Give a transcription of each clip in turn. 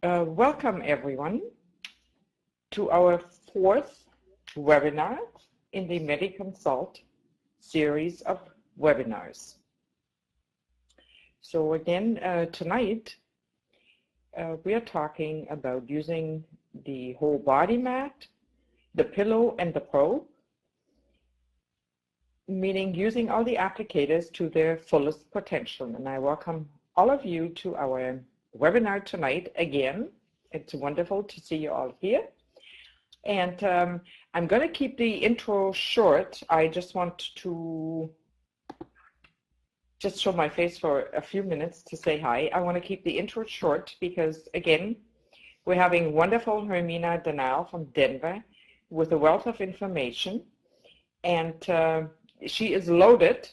Welcome everyone to our fourth webinar in the MediConsult series of webinars. So again, tonight we are talking about using the whole body mat, the pillow and the probe, meaning using all the applicators to their fullest potential. And I welcome all of you to our webinar tonight again. It's wonderful to see you all here. And I'm going to keep the intro short. I just want to just show my face for a few minutes to say hi. I want to keep the intro short because, again, we're having wonderful Hermina Danal from Denver with a wealth of information. And she is loaded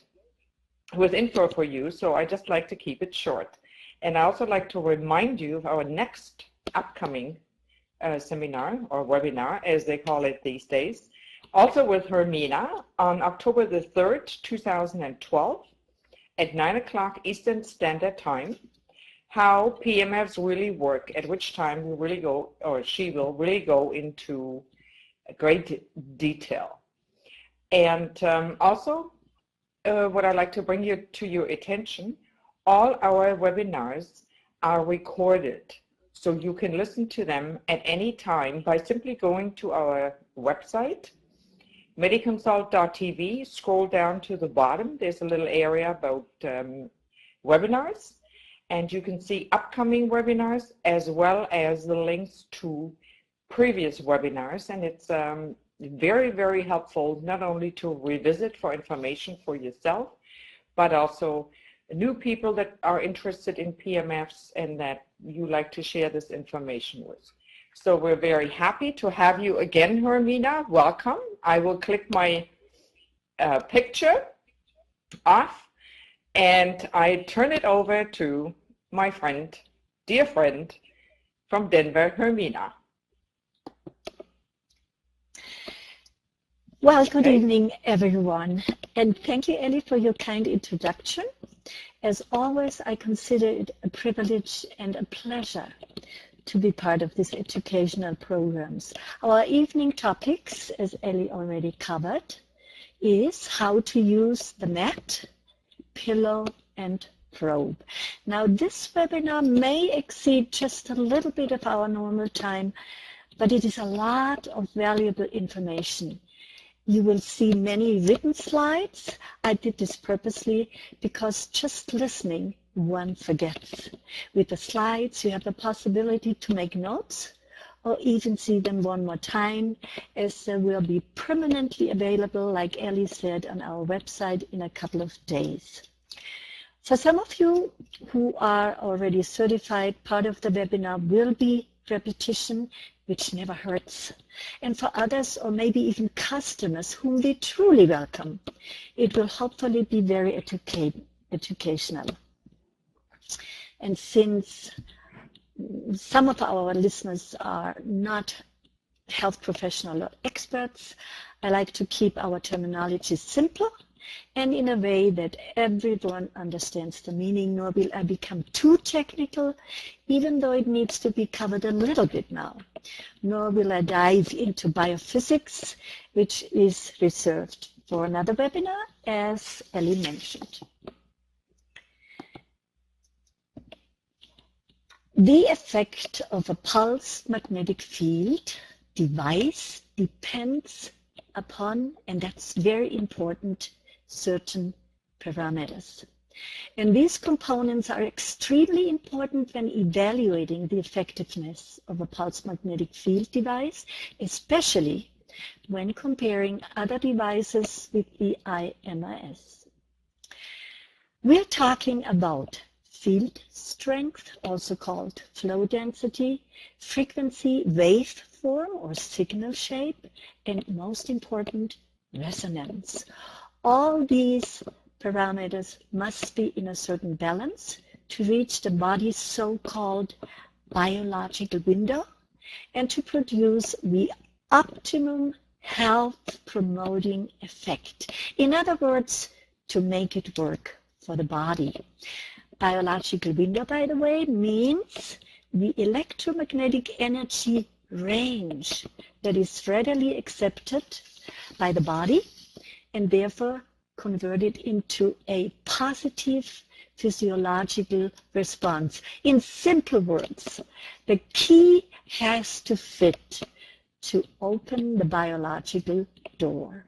with info for you, so I just like to keep it short. And I also like to remind you of our next upcoming seminar or webinar, as they call it these days, also with Hermina on October the 3rd, 2012 at 9 o'clock Eastern Standard Time, how PMFs really work, at which time we really go, or she will really go into great detail. And also, what I'd like to bring you to your attention, all our webinars are recorded, so you can listen to them at any time by simply going to our website, MediConsult.tv. Scroll down to the bottom. There's a little area about webinars, and you can see upcoming webinars as well as the links to previous webinars. And it's very, very helpful not only to revisit for information for yourself, but also new people that are interested in PMFs and that you like to share this information with. So we're very happy to have you again, Hermina. Welcome. I will click my picture off and I turn it over to my friend, dear friend from Denver, Hermina. Well, good evening, everyone, and thank you, Ellie, for your kind introduction. As always, I consider it a privilege and a pleasure to be part of these educational programs. Our evening topics, as Ellie already covered, is how to use the mat, pillow, and probe. Now, this webinar may exceed just a little bit of our normal time, but it is a lot of valuable information. You will see many written slides. I did this purposely because just listening, one forgets. With the slides, you have the possibility to make notes or even see them one more time, as they will be permanently available, like Ellie said, on our website in a couple of days. For some of you who are already certified, part of the webinar will be repetition, which never hurts. And for others, or maybe even customers whom we truly welcome, it will hopefully be very educational. And since some of our listeners are not health professional or experts, I like to keep our terminology simple and in a way that everyone understands the meaning, nor will I become too technical, even though it needs to be covered a little bit now. Nor will I dive into biophysics, which is reserved for another webinar, as Ellie mentioned. The effect of a pulse magnetic field device depends upon, and that's very important, certain parameters. And these components are extremely important when evaluating the effectiveness of a pulse magnetic field device, especially when comparing other devices with the iMRS. We're talking about field strength, also called flow density, frequency, waveform or signal shape, and most important, resonance. All these parameters must be in a certain balance to reach the body's so-called biological window and to produce the optimum health-promoting effect. In other words, to make it work for the body. Biological window, by the way, means the electromagnetic energy range that is readily accepted by the body and therefore converted into a positive physiological response. In simple words, the key has to fit to open the biological door.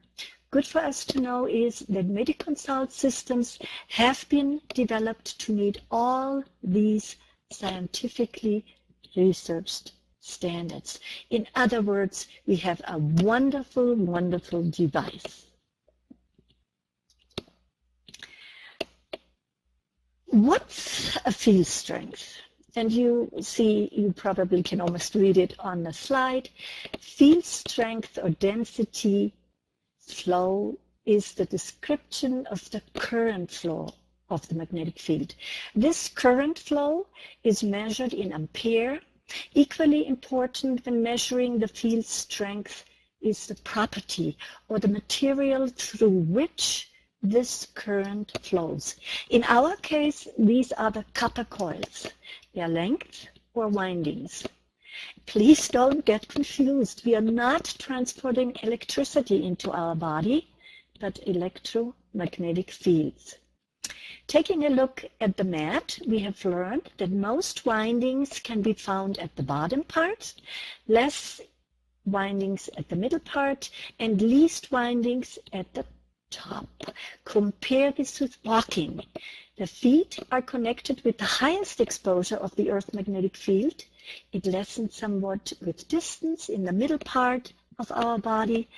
Good for us to know is that MediConsult systems have been developed to meet all these scientifically researched standards. In other words, we have a wonderful, wonderful device. What's a field strength? And you see, you probably can almost read it on the slide. Field strength or density flow is the description of the current flow of the magnetic field. This current flow is measured in ampere. Equally important when measuring the field strength is the property or the material through which this current flows. In our case, these are the copper coils, their length or windings. Please don't get confused. We are not transporting electricity into our body, but electromagnetic fields. Taking a look at the mat, we have learned that most windings can be found at the bottom part, less windings at the middle part, and least windings at the top. Compare this with walking. The feet are connected with the highest exposure of the Earth magnetic field. It lessens somewhat with distance in the middle part of our body,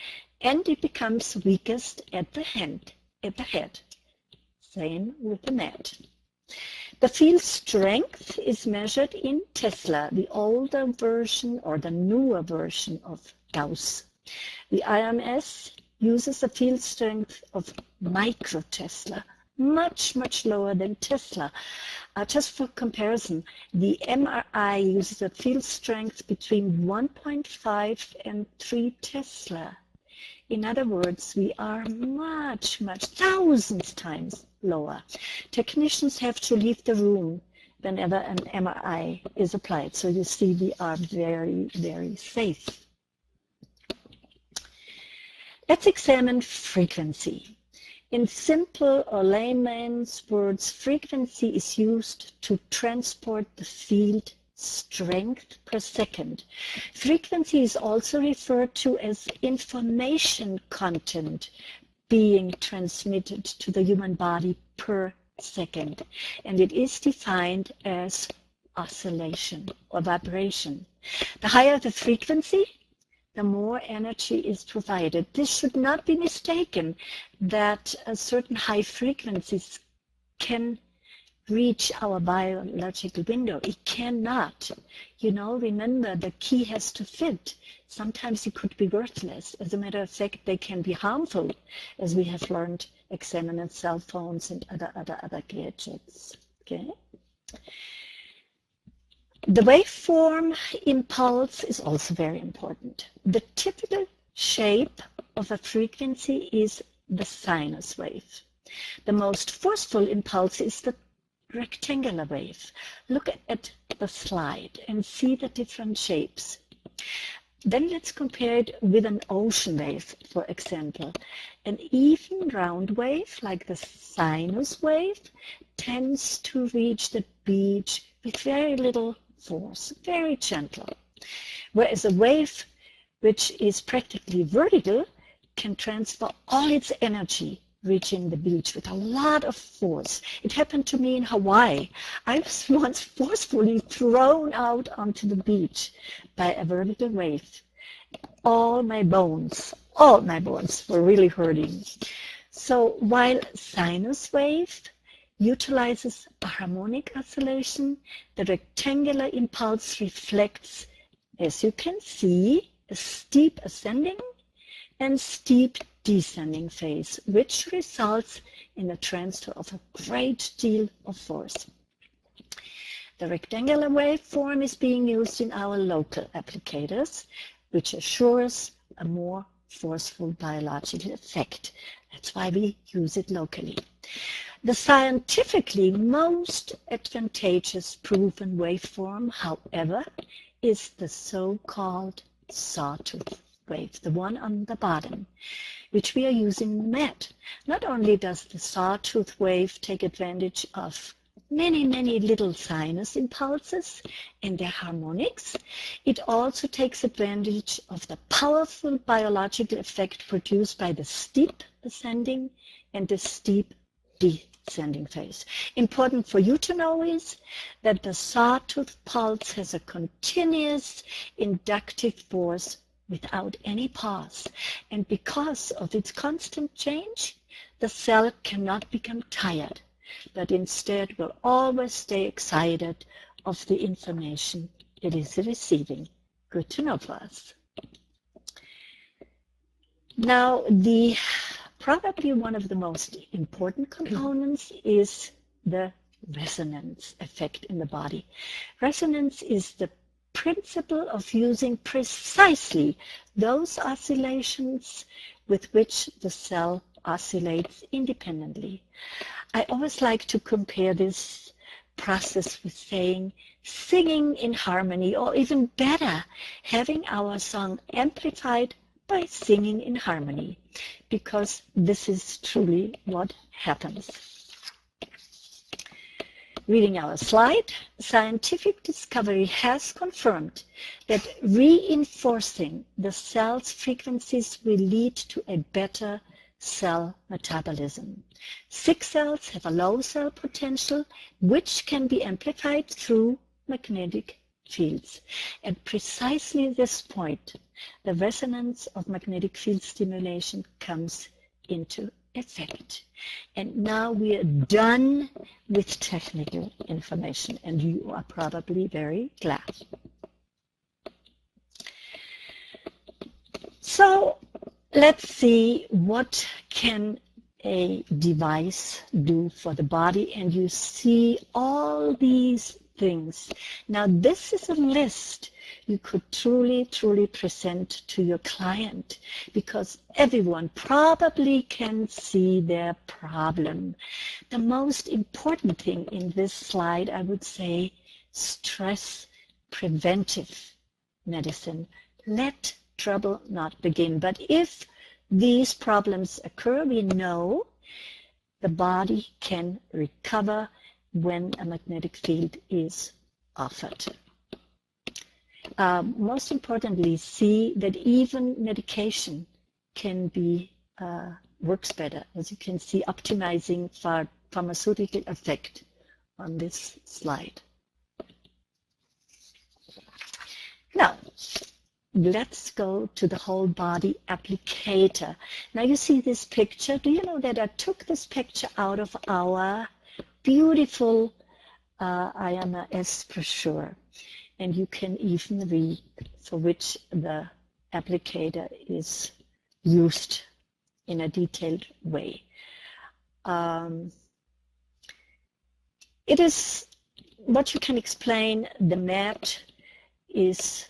and it becomes weakest at the head. Same with the mat. The field strength is measured in Tesla, the older version or the newer version of Gauss. The iMRS uses a field strength of microtesla, much, much lower than Tesla. Just for comparison, the MRI uses a field strength between 1.5 and 3 Tesla. In other words, we are much, thousands times lower. Technicians have to leave the room whenever an MRI is applied. So you see, we are very, very safe. Let's examine frequency. In simple or layman's words, frequency is used to transport the field strength per second. Frequency is also referred to as information content being transmitted to the human body per second, and it is defined as oscillation or vibration. The higher the frequency, the more energy is provided. This should not be mistaken that certain high frequencies can reach our biological window. It cannot. You know, remember, the key has to fit. Sometimes it could be worthless. As a matter of fact, they can be harmful, as we have learned examining cell phones and other gadgets. Okay. The waveform impulse is also very important. The typical shape of a frequency is the sinus wave. The most forceful impulse is the rectangular wave. Look at the slide and see the different shapes. Then let's compare it with an ocean wave, for example. An even round wave, like the sinus wave, tends to reach the beach with very little force, very gentle. Whereas a wave which is practically vertical can transfer all its energy, reaching the beach with a lot of force. It happened to me in Hawaii. I was once forcefully thrown out onto the beach by a vertical wave. All my bones were really hurting. So while sinus wave utilizes a harmonic oscillation, the rectangular impulse reflects, as you can see, a steep ascending and steep descending phase, which results in the transfer of a great deal of force. The rectangular waveform is being used in our local applicators, which assures a more forceful biological effect. That's why we use it locally. The scientifically most advantageous proven waveform, however, is the so-called sawtooth wave, the one on the bottom, which we are using in the mat. Not only does the sawtooth wave take advantage of many, many little sinus impulses and their harmonics, it also takes advantage of the powerful biological effect produced by the steep ascending and the steep descending phase. Important for you to know is that the sawtooth pulse has a continuous inductive force without any pause, and because of its constant change, the cell cannot become tired, but instead will always stay excited of the information it is receiving. Good to know for us. Now, probably one of the most important components is the resonance effect in the body. Resonance is the principle of using precisely those oscillations with which the cell oscillates independently. I always like to compare this process with saying singing in harmony, or even better, having our song amplified by singing in harmony, because this is truly what happens. Reading our slide, scientific discovery has confirmed that reinforcing the cell's frequencies will lead to a better cell metabolism. Sick cells have a low cell potential, which can be amplified through magnetic fields. At precisely this point, the resonance of magnetic field stimulation comes into effect. And now we are done with technical information, and you are probably very glad. So let's see, what can a device do for the body? And you see all these things. Now, this is a list you could truly present to your client, because everyone probably can see their problem. The most important thing in this slide, I would say, stress preventive medicine. Let trouble not begin. But if these problems occur, we know the body can recover when a magnetic field is offered. Most importantly, see that even medication can be works better, as you can see, optimizing pharmaceutical effect on this slide. Now, let's go to the whole body applicator. Now you see this picture. Do you know that I took this picture out of our beautiful iMRS brochure? And you can even read for which the applicator is used in a detailed way. It is what you can explain. The mat is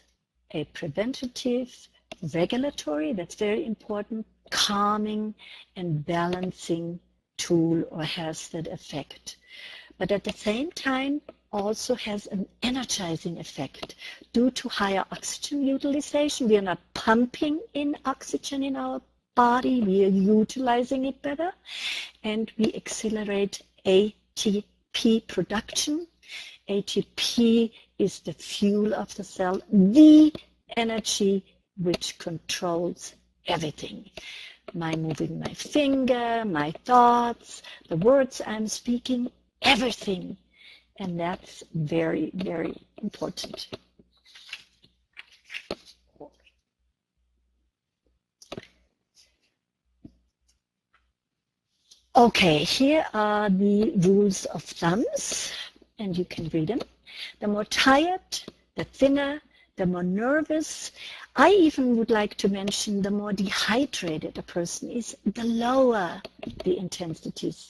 a preventative, regulatory, that's very important, calming and balancing tool, or has that effect. But at the same time, also has an energizing effect. Due to higher oxygen utilization, we are not pumping in oxygen in our body, we are utilizing it better, and we accelerate ATP production. ATP is the fuel of the cell, the energy which controls everything. My moving my finger, my thoughts, the words I'm speaking, everything. And that's very, very important. Okay, here are the rules of thumbs, and you can read them. The more tired, the thinner, the more nervous. I even would like to mention the more dehydrated a person is, the lower the intensities.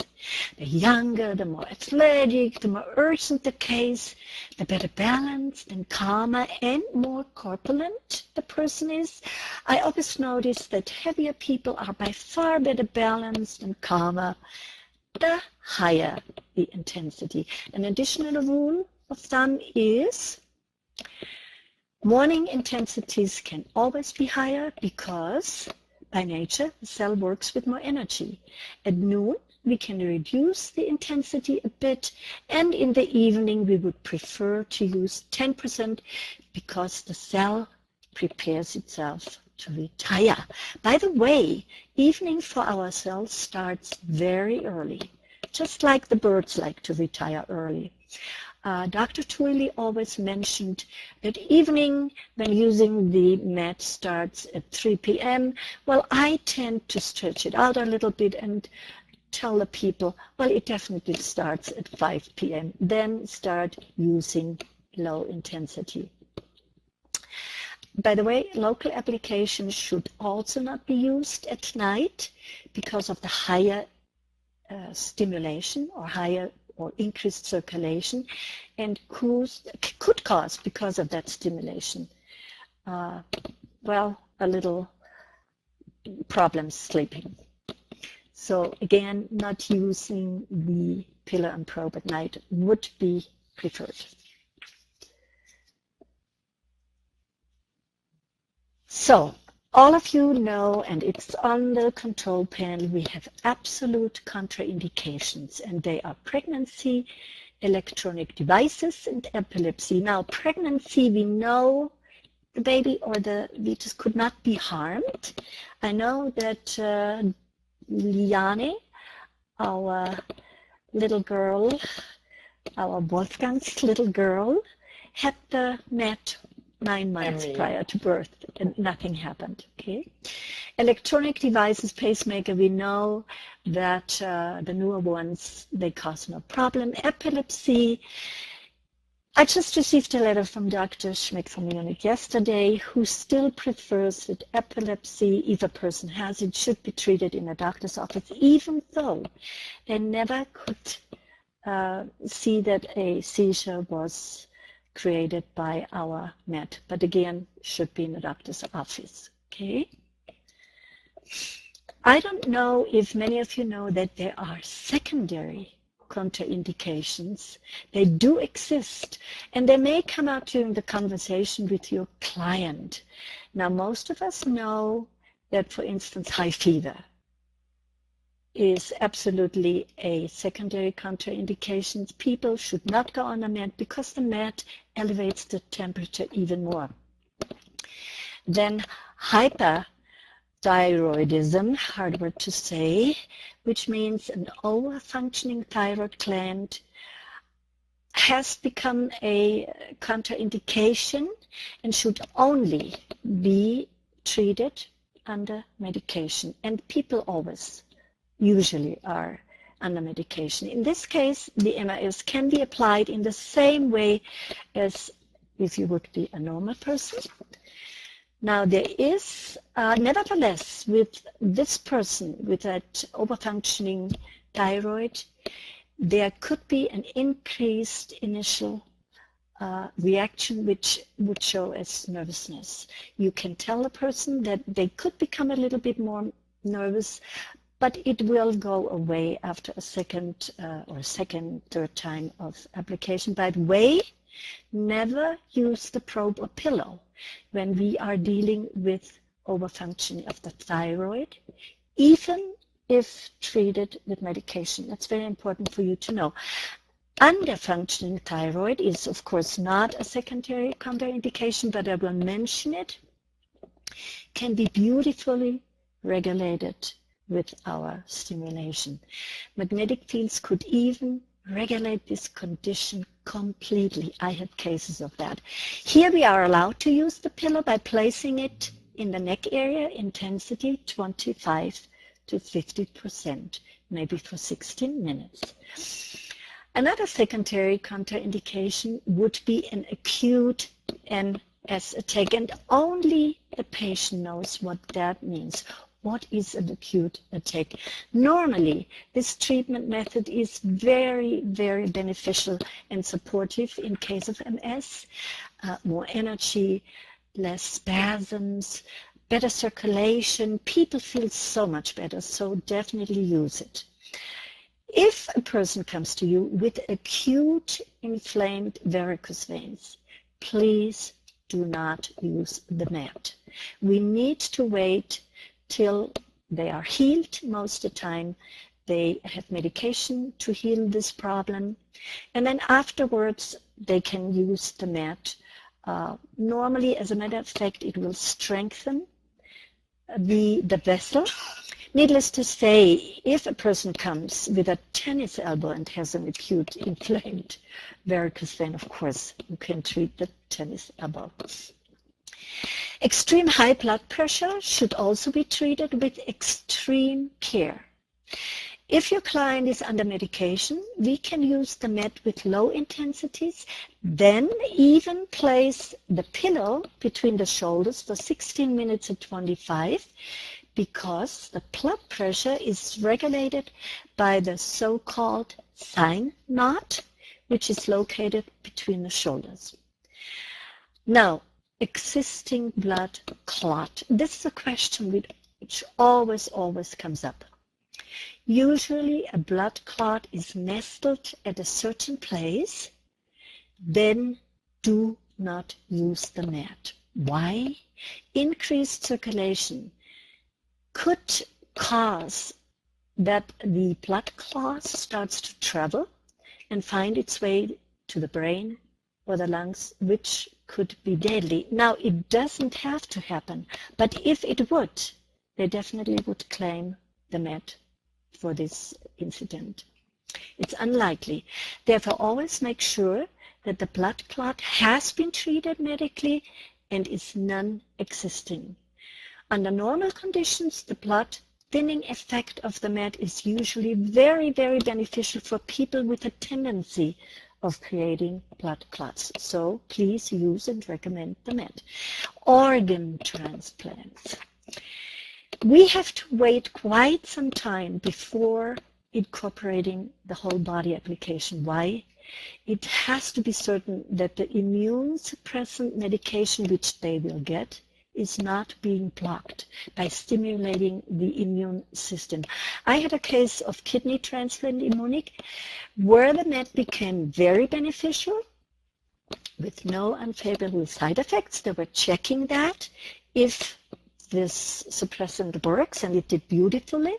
The younger, the more athletic, the more urgent the case, the better balanced and calmer and more corpulent the person is. I always notice that heavier people are by far better balanced and calmer the higher the intensity. An additional rule of thumb is morning intensities can always be higher because by nature the cell works with more energy. At noon we can reduce the intensity a bit, and in the evening we would prefer to use 10% because the cell prepares itself to retire. By the way, evening for our cells starts very early, just like the birds like to retire early. Dr. Twilly always mentioned that evening when using the mat starts at 3 p.m. Well, I tend to stretch it out a little bit and tell the people, well, it definitely starts at 5 p.m. Then start using low intensity. By the way, local applications should also not be used at night because of the higher stimulation or higher or increased circulation, and could cause, because of that stimulation, well, a little problem sleeping. So again, not using the pillar and probe at night would be preferred. So all of you know, and it's on the control panel, we have absolute contraindications, and they are pregnancy, electronic devices, and epilepsy. Now, pregnancy, we know the baby or the fetus could not be harmed. I know that Liane, our little girl, our Wolfgang's little girl, had the mat 9 months prior to birth, and nothing happened. Okay, electronic devices, pacemaker, we know that the newer ones, they cause no problem. Epilepsy, I just received a letter from Dr. Schmidt from Munich yesterday, who still prefers that epilepsy, if a person has it, should be treated in a doctor's office, even though they never could see that a seizure was created by our mat, but again, should be in the doctor's office. Okay. I don't know if many of you know that there are secondary contraindications. They do exist, and they may come out during the conversation with your client. Now, most of us know that, for instance, high fever is absolutely a secondary contraindication. People should not go on a mat because the mat elevates the temperature even more. Then hyperthyroidism, hard word to say, which means an over-functioning thyroid gland, has become a contraindication and should only be treated under medication. And people always usually are under medication. In this case, the MRS can be applied in the same way as if you would be a normal person. Now, there is, nevertheless, with this person with that overfunctioning thyroid, there could be an increased initial reaction which would show as nervousness. You can tell a person that they could become a little bit more nervous, but it will go away after a second, third time of application. By the way, never use the probe or pillow when we are dealing with overfunctioning of the thyroid, even if treated with medication. That's very important for you to know. Underfunctioning thyroid is, of course, not a secondary contraindication, but I will mention it, can be beautifully regulated with our stimulation. Magnetic fields could even regulate this condition completely. I had cases of that. Here we are allowed to use the pillow by placing it in the neck area, intensity 25 to 50%, maybe for 16 minutes. Another secondary contraindication would be an acute MS attack, and only the patient knows what that means. What is an acute attack? Normally, this treatment method is very, very beneficial and supportive in case of MS. More energy, less spasms, better circulation. People feel so much better, so definitely use it. If a person comes to you with acute inflamed varicose veins, please do not use the mat. We need to wait till they are healed. Most of the time they have medication to heal this problem, and then afterwards they can use the mat. Normally, as a matter of fact, it will strengthen the vessel. Needless to say, if a person comes with a tennis elbow and has an acute inflamed varicose vein, of course, you can treat the tennis elbow. Extreme high blood pressure should also be treated with extreme care. If your client is under medication, we can use the mat with low intensities, then even place the pillow between the shoulders for 16 minutes at 25, because the blood pressure is regulated by the so-called sign knot, which is located between the shoulders. Now, existing blood clot. This is a question which always comes up. Usually a blood clot is nestled at a certain place, then do not use the mat. Why? Increased circulation could cause that the blood clot starts to travel and find its way to the brain or the lungs, which could be deadly. Now, it doesn't have to happen, but if it would, they definitely would claim the mat for this incident. It's unlikely. Therefore, always make sure that the blood clot has been treated medically and is non-existing. Under normal conditions, the blood thinning effect of the mat is usually very beneficial for people with a tendency of creating blood clots. So please use and recommend the mat. Organ transplants. We have to wait quite some time before incorporating the whole body application. Why? It has to be certain that the immune suppressant medication which they will get is not being blocked by stimulating the immune system. I had a case of kidney transplant in Munich where the mat became very beneficial with no unfavorable side effects. They were checking that if this suppressant works, and it did beautifully,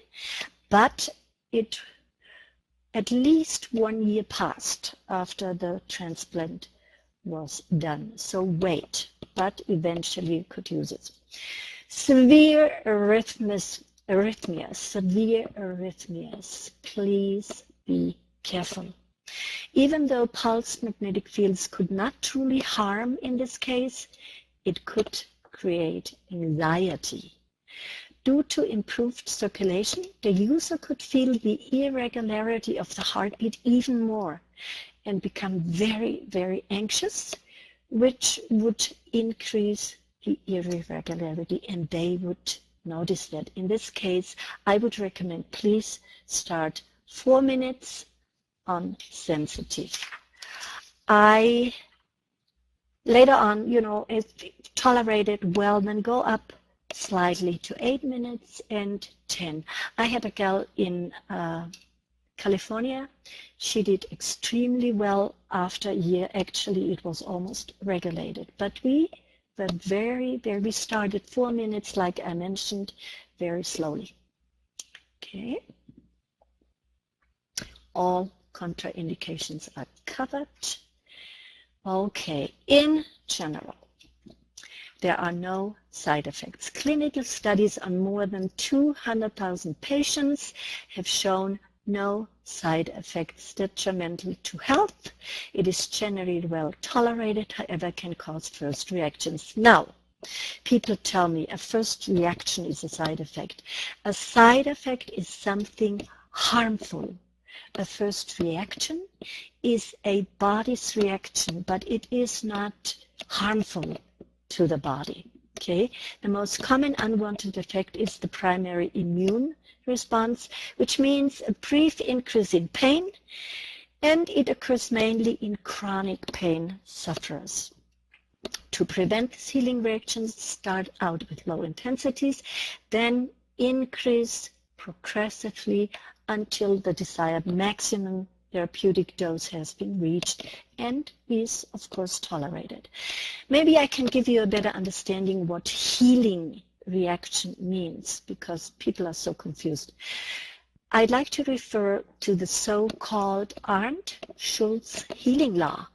but at least 1 year passed after the transplant was done. So wait, but eventually you could use it. Severe arrhythmias, please be careful. Even though pulsed magnetic fields could not truly harm in this case, it could create anxiety. Due to improved circulation, the user could feel the irregularity of the heartbeat even more and become very anxious, which would increase the irregularity, and they would notice that. In this case, I would recommend please start 4 minutes on sensitive. Later on, if tolerated well, then go up slightly to 8 minutes and 10. I had a gal in California. She did extremely well after a year. Actually, it was almost regulated. But we were we started 4 minutes, like I mentioned, very slowly. Okay. All contraindications are covered. Okay, in general, there are no side effects. Clinical studies on more than 200,000 patients have shown no side effects detrimental to health. It is generally well tolerated, however, can cause first reactions. Now, people tell me a first reaction is a side effect. A side effect is something harmful. A first reaction is a body's reaction, but it is not harmful to the body. Okay? The most common unwanted effect is the primary immune response, which means a brief increase in pain, and it occurs mainly in chronic pain sufferers. To prevent these healing reactions, start out with low intensities, then increase progressively until the desired maximum therapeutic dose has been reached and is, of course, tolerated. Maybe I can give you a better understanding what healing reaction means, because people are so confused. I'd like to refer to the so-called Arndt Schulz healing law,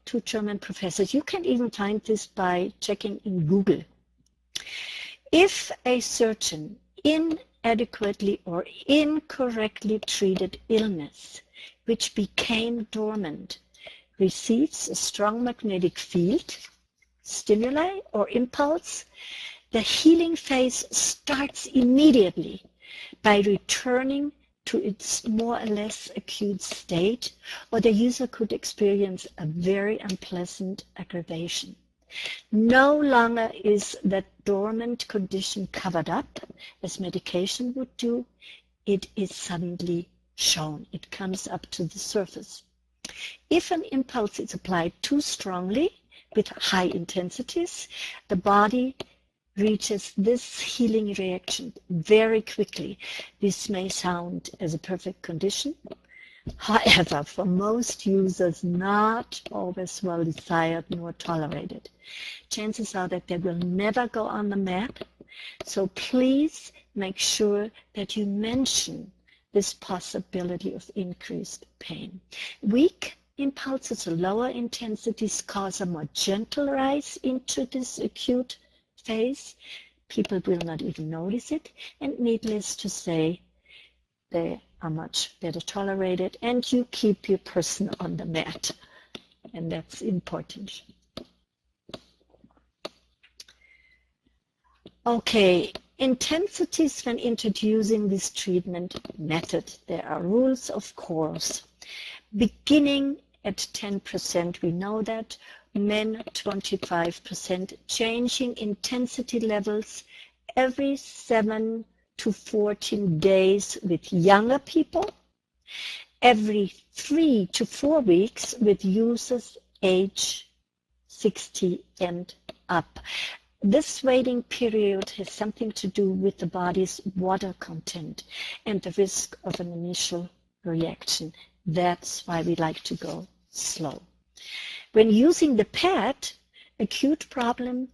two German professors. You can even find this by checking in Google. If a certain inadequately or incorrectly treated illness which became dormant receives a strong magnetic field, stimuli, or impulse, the healing phase starts immediately by returning to its more or less acute state, or the user could experience a very unpleasant aggravation. No longer is that dormant condition covered up, as medication would do. It is suddenly shown. It comes up to the surface. If an impulse is applied too strongly with high intensities, the body reaches this healing reaction very quickly. This may sound as a perfect condition. However, for most users, not always well desired nor tolerated. Chances are that they will never go on the mat. So please make sure that you mention this possibility of increased pain. Weak impulses or lower intensities cause a more gentle rise into this acute phase. People will not even notice it, and needless to say, they are much better tolerated, and you keep your person on the mat, and that's important. Okay, intensities when introducing this treatment method. There are rules, of course. Beginning at 10%, we know that. Men 25%, changing intensity levels every 7 to 14 days with younger people, every 3 to 4 weeks with users age 60 and up. This waiting period has something to do with the body's water content and the risk of an initial reaction. That's why we like to go slow. When using the pad, acute problem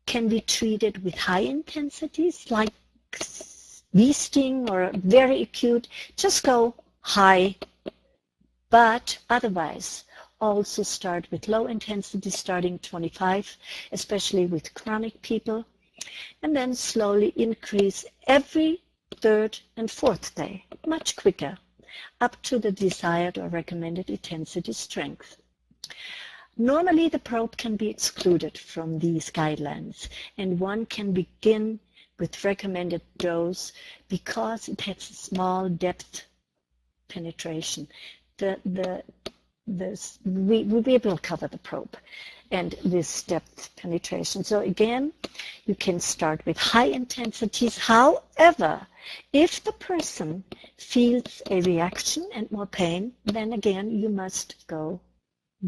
can be treated with high intensities like bee sting or very acute. Just go high, but otherwise also start with low intensity, starting 25, especially with chronic people, and then slowly increase every 3rd and 4th day, much quicker, up to the desired or recommended intensity strength. Normally, the probe can be excluded from these guidelines, and one can begin with recommended dose because it has a small depth penetration. We will cover the probe and this depth penetration. So again, you can start with high intensities. However, if the person feels a reaction and more pain, then again, you must go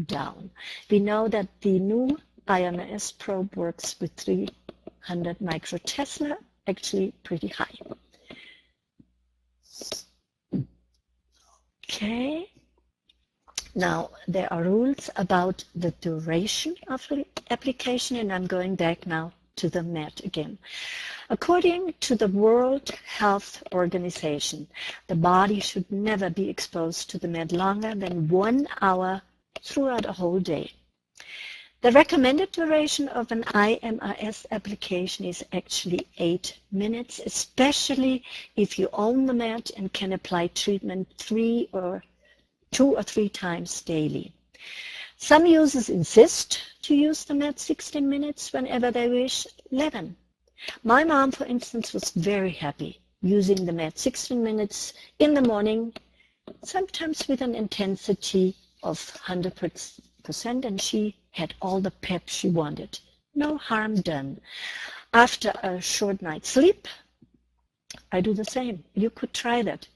down. We know that the new iMRS probe works with 300 microtesla, actually pretty high. Okay. Now, there are rules about the duration of the application, and I'm going back now to the mat again. According to the World Health Organization, the body should never be exposed to the mat longer than 1 hour throughout a whole day. The recommended duration of an iMRS application is actually 8 minutes, especially if you own the mat and can apply treatment 2 or 3 times daily. Some users insist to use the mat 16 minutes whenever they wish. 11. My mom, for instance, was very happy using the mat 16 minutes in the morning, sometimes with an intensity of 100%, and she had all the pep she wanted. No harm done. After a short night's sleep, I do the same. You could try that.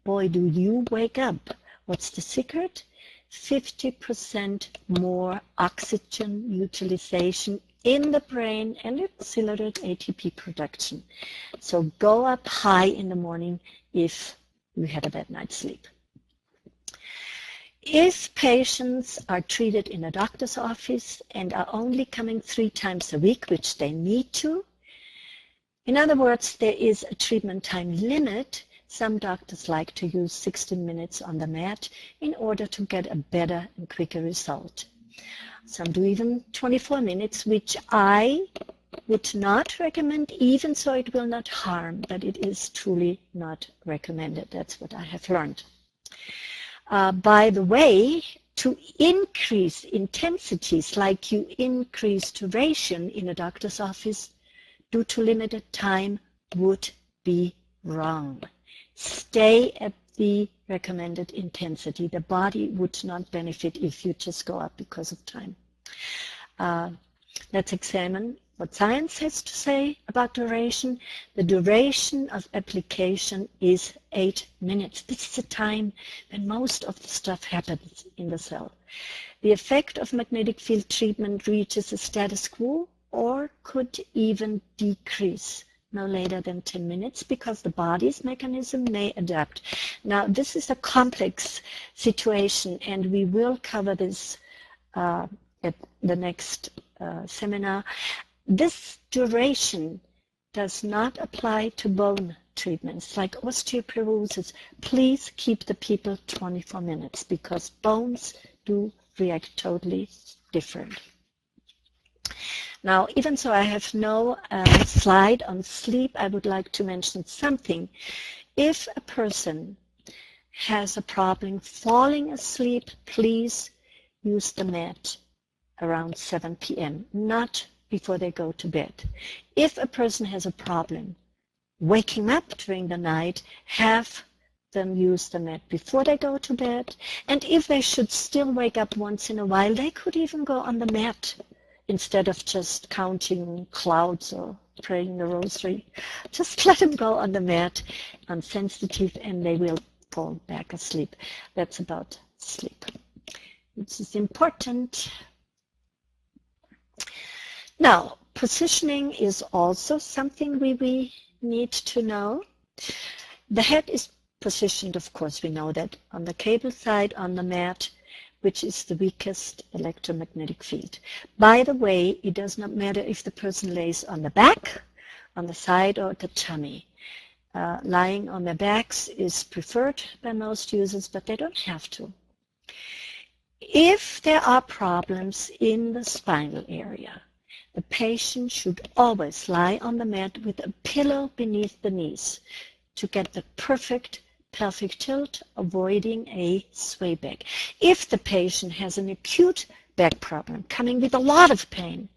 Boy, do you wake up. What's the secret? 50% more oxygen utilization in the brain and accelerated ATP production. So go up high in the morning if we had a bad night's sleep. If patients are treated in a doctor's office and are only coming 3 times a week, which they need to, in other words, there is a treatment time limit. Some doctors like to use 16 minutes on the mat in order to get a better and quicker result. Some do even 24 minutes, which I would not recommend, even so it will not harm, but it is truly not recommended. That's what I have learned. By the way, to increase intensities like you increase duration in a doctor's office due to limited time would be wrong. Stay at the recommended intensity. The body would not benefit if you just go up because of time. Let's examine what science has to say about duration. The duration of application is 8 minutes. This is the time when most of the stuff happens in the cell. The effect of magnetic field treatment reaches a status quo or could even decrease no later than 10 minutes because the body's mechanism may adapt. Now, this is a complex situation, and we will cover this at the next seminar. This duration does not apply to bone treatments like osteoporosis. Please keep the people 24 minutes because bones do react totally different. Now, even so I have no slide on sleep, I would like to mention something. If a person has a problem falling asleep, please use the mat around 7 p.m., not before they go to bed. If a person has a problem waking up during the night, have them use the mat before they go to bed. And if they should still wake up once in a while, they could even go on the mat instead of just counting clouds or praying the rosary. Just let them go on the mat on sensitive and they will fall back asleep. That's about sleep. This is important. Now, positioning is also something we need to know. The head is positioned, of course, we know that, on the cable side on the mat, which is the weakest electromagnetic field. By the way, it does not matter if the person lays on the back, on the side, or the tummy. Lying on their backs is preferred by most users, but they don't have to. If there are problems in the spinal area, the patient should always lie on the mat with a pillow beneath the knees to get the perfect pelvic tilt, avoiding a sway back. If the patient has an acute back problem coming with a lot of pain,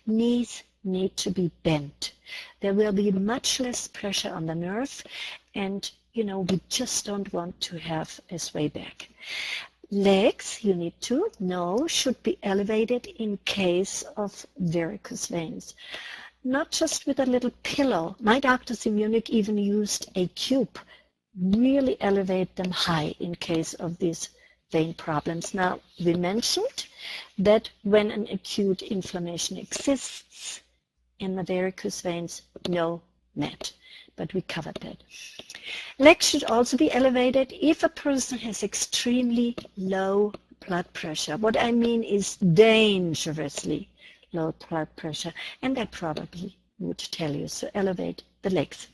knees need to be bent. There will be much less pressure on the nerve, and we just don't want to have a sway back. Legs, you need to know, should be elevated in case of varicose veins. Not just with a little pillow. My doctors in Munich even used a cube. Really elevate them high in case of these vein problems. Now, we mentioned that when an acute inflammation exists in the varicose veins, no mat, but we covered that. Legs should also be elevated if a person has extremely low blood pressure. What I mean is dangerously low blood pressure, and I probably would tell you, so elevate the legs.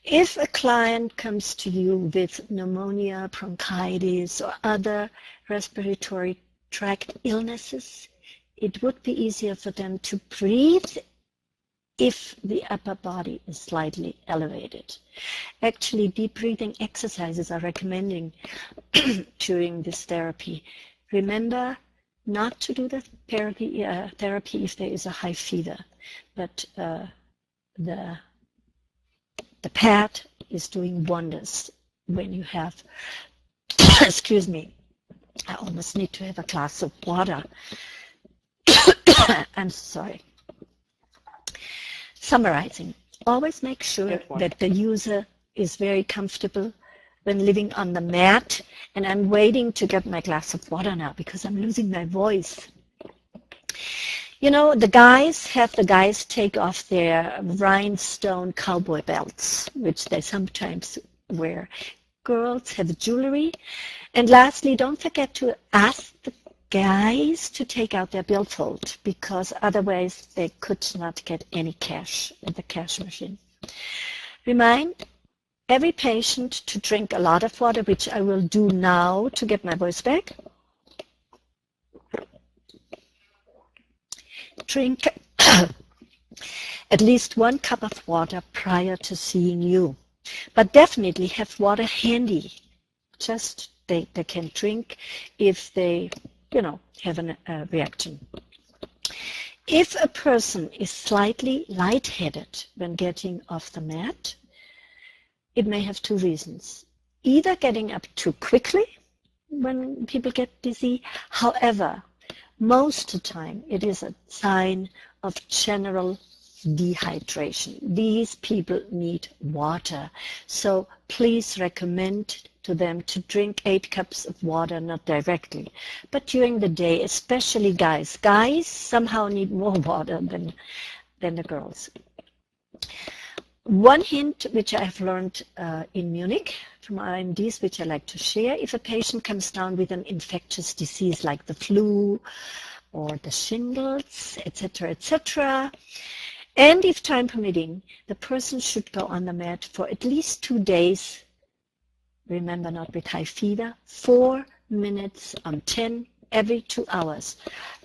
If a client comes to you with pneumonia, bronchitis, or other respiratory tract illnesses, it would be easier for them to breathe if the upper body is slightly elevated. Actually, deep breathing exercises are recommended during this therapy. Remember not to do the therapy if there is a high fever, but the pad is doing wonders when you have, excuse me, I almost need to have a glass of water. I'm sorry. Summarizing, always make sure that the user is very comfortable when living on the mat, and I'm waiting to get my glass of water now because I'm losing my voice. The guys take off their rhinestone cowboy belts, which they sometimes wear. Girls have jewelry. And lastly, don't forget to ask the guys to take out their billfold, because otherwise they could not get any cash at the cash machine. Remind every patient to drink a lot of water, which I will do now to get my voice back. Drink at least 1 cup of water prior to seeing you. But definitely have water handy. Just they can drink if they, have a reaction. If a person is slightly lightheaded when getting off the mat, it may have 2 reasons. Either getting up too quickly when people get dizzy. However, most of the time it is a sign of general dehydration. These people need water. So please recommend to them to drink 8 cups of water, not directly, but during the day, especially guys. Guys somehow need more water than the girls. One hint which I have learned in Munich from IMDs, which I like to share: if a patient comes down with an infectious disease like the flu or the shingles, etc., etc., and if time permitting, the person should go on the mat for at least 2 days. Remember, not with high fever, 4 minutes on 10 every 2 hours.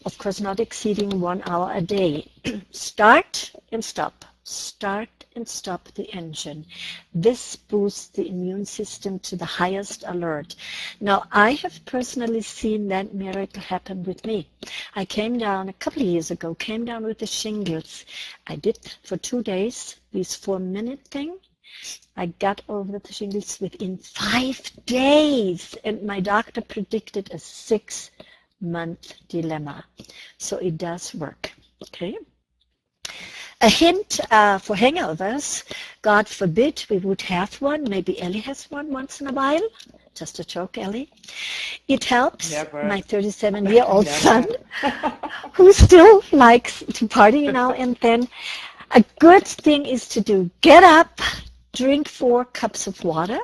Of course, not exceeding 1 hour a day. Start and stop. Start and stop the engine. This boosts the immune system to the highest alert. Now, I have personally seen that miracle happen with me. I came down a couple of years ago, came down with the shingles. I did for 2 days this 4-minute thing. I got over the shingles within 5 days, and my doctor predicted a 6-month dilemma. So it does work. Okay. A hint for hangovers, God forbid we would have one. Maybe Ellie has one once in a while. Just a joke, Ellie. It helps. Never. My 37-year-old son, who still likes to party now and then. A good thing is to do: get up, drink 4 cups of water,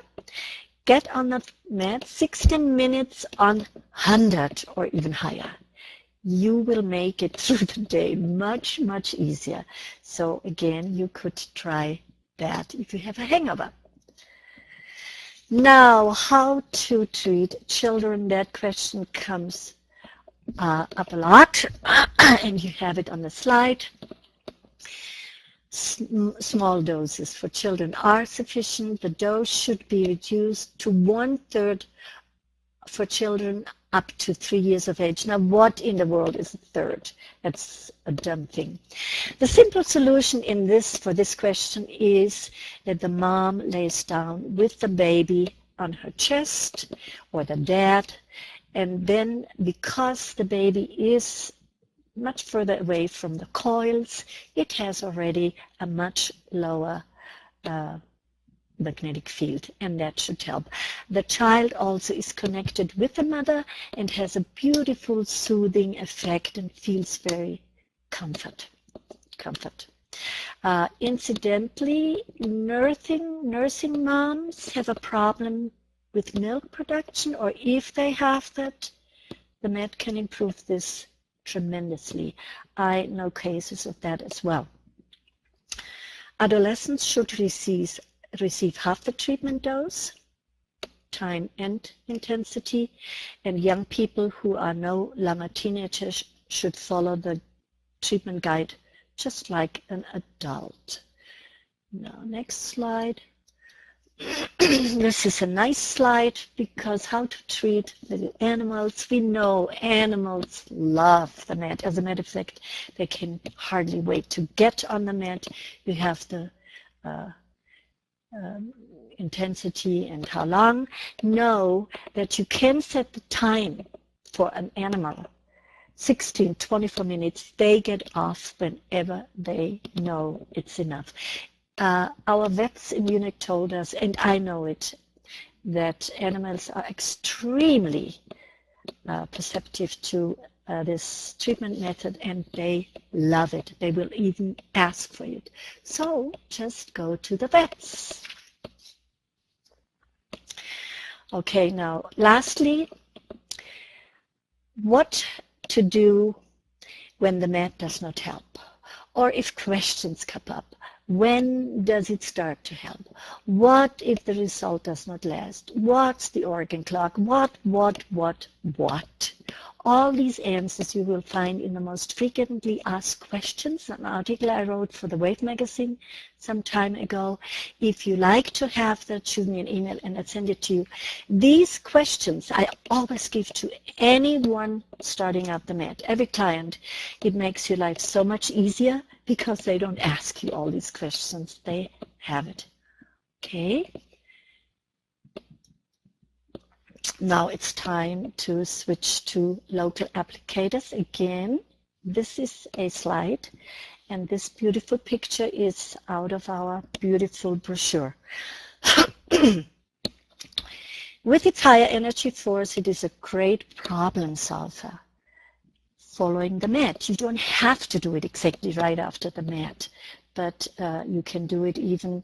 get on the mat 16 minutes on 100 or even higher. You will make it through the day much, much easier. So again, you could try that if you have a hangover. Now, how to treat children? That question comes up a lot, and you have it on the slide. Small doses for children are sufficient. The dose should be reduced to 1/3 for children up to 3 years of age. Now, what in the world is a third? That's a dumb thing. The simple solution for this question is that the mom lays down with the baby on her chest, or the dad, and then, because the baby is much further away from the coils, it has already a much lower magnetic field, and that should help. The child also is connected with the mother and has a beautiful soothing effect and feels very comfort. Incidentally, nursing moms have a problem with milk production, or if they have that, the mat can improve this tremendously. I know cases of that as well. Adolescents should receive half the treatment dose, time and intensity, and young people who are no longer teenagers should follow the treatment guide just like an adult. Now, next slide. This is a nice slide, because how to treat the animals. We know animals love the mat. As a matter of fact, they can hardly wait to get on the mat. You have the intensity and how long. Know that you can set the time for an animal. 16, 24 minutes. They get off whenever they know it's enough. Our vets in Munich told us, and I know it, that animals are extremely perceptive to this treatment method, and they love it. They will even ask for it. So just go to the vets. Okay, now lastly, what to do when the mat does not help, or if questions come up. When does it start to help? What if the result does not last? What's the organ clock? What? All these answers you will find in the most frequently asked questions, an article I wrote for the Wave magazine some time ago. If you like to have that, shoot me an email and I'll send it to you. These questions I always give to anyone starting out the mat, every client. It makes your life so much easier because they don't ask you all these questions. They have it. Okay? Now it's time to switch to local applicators again. This is a slide, and this beautiful picture is out of our beautiful brochure. With its higher energy force, it is a great problem solver. Following the mat. You don't have to do it exactly right after the mat, but you can do it even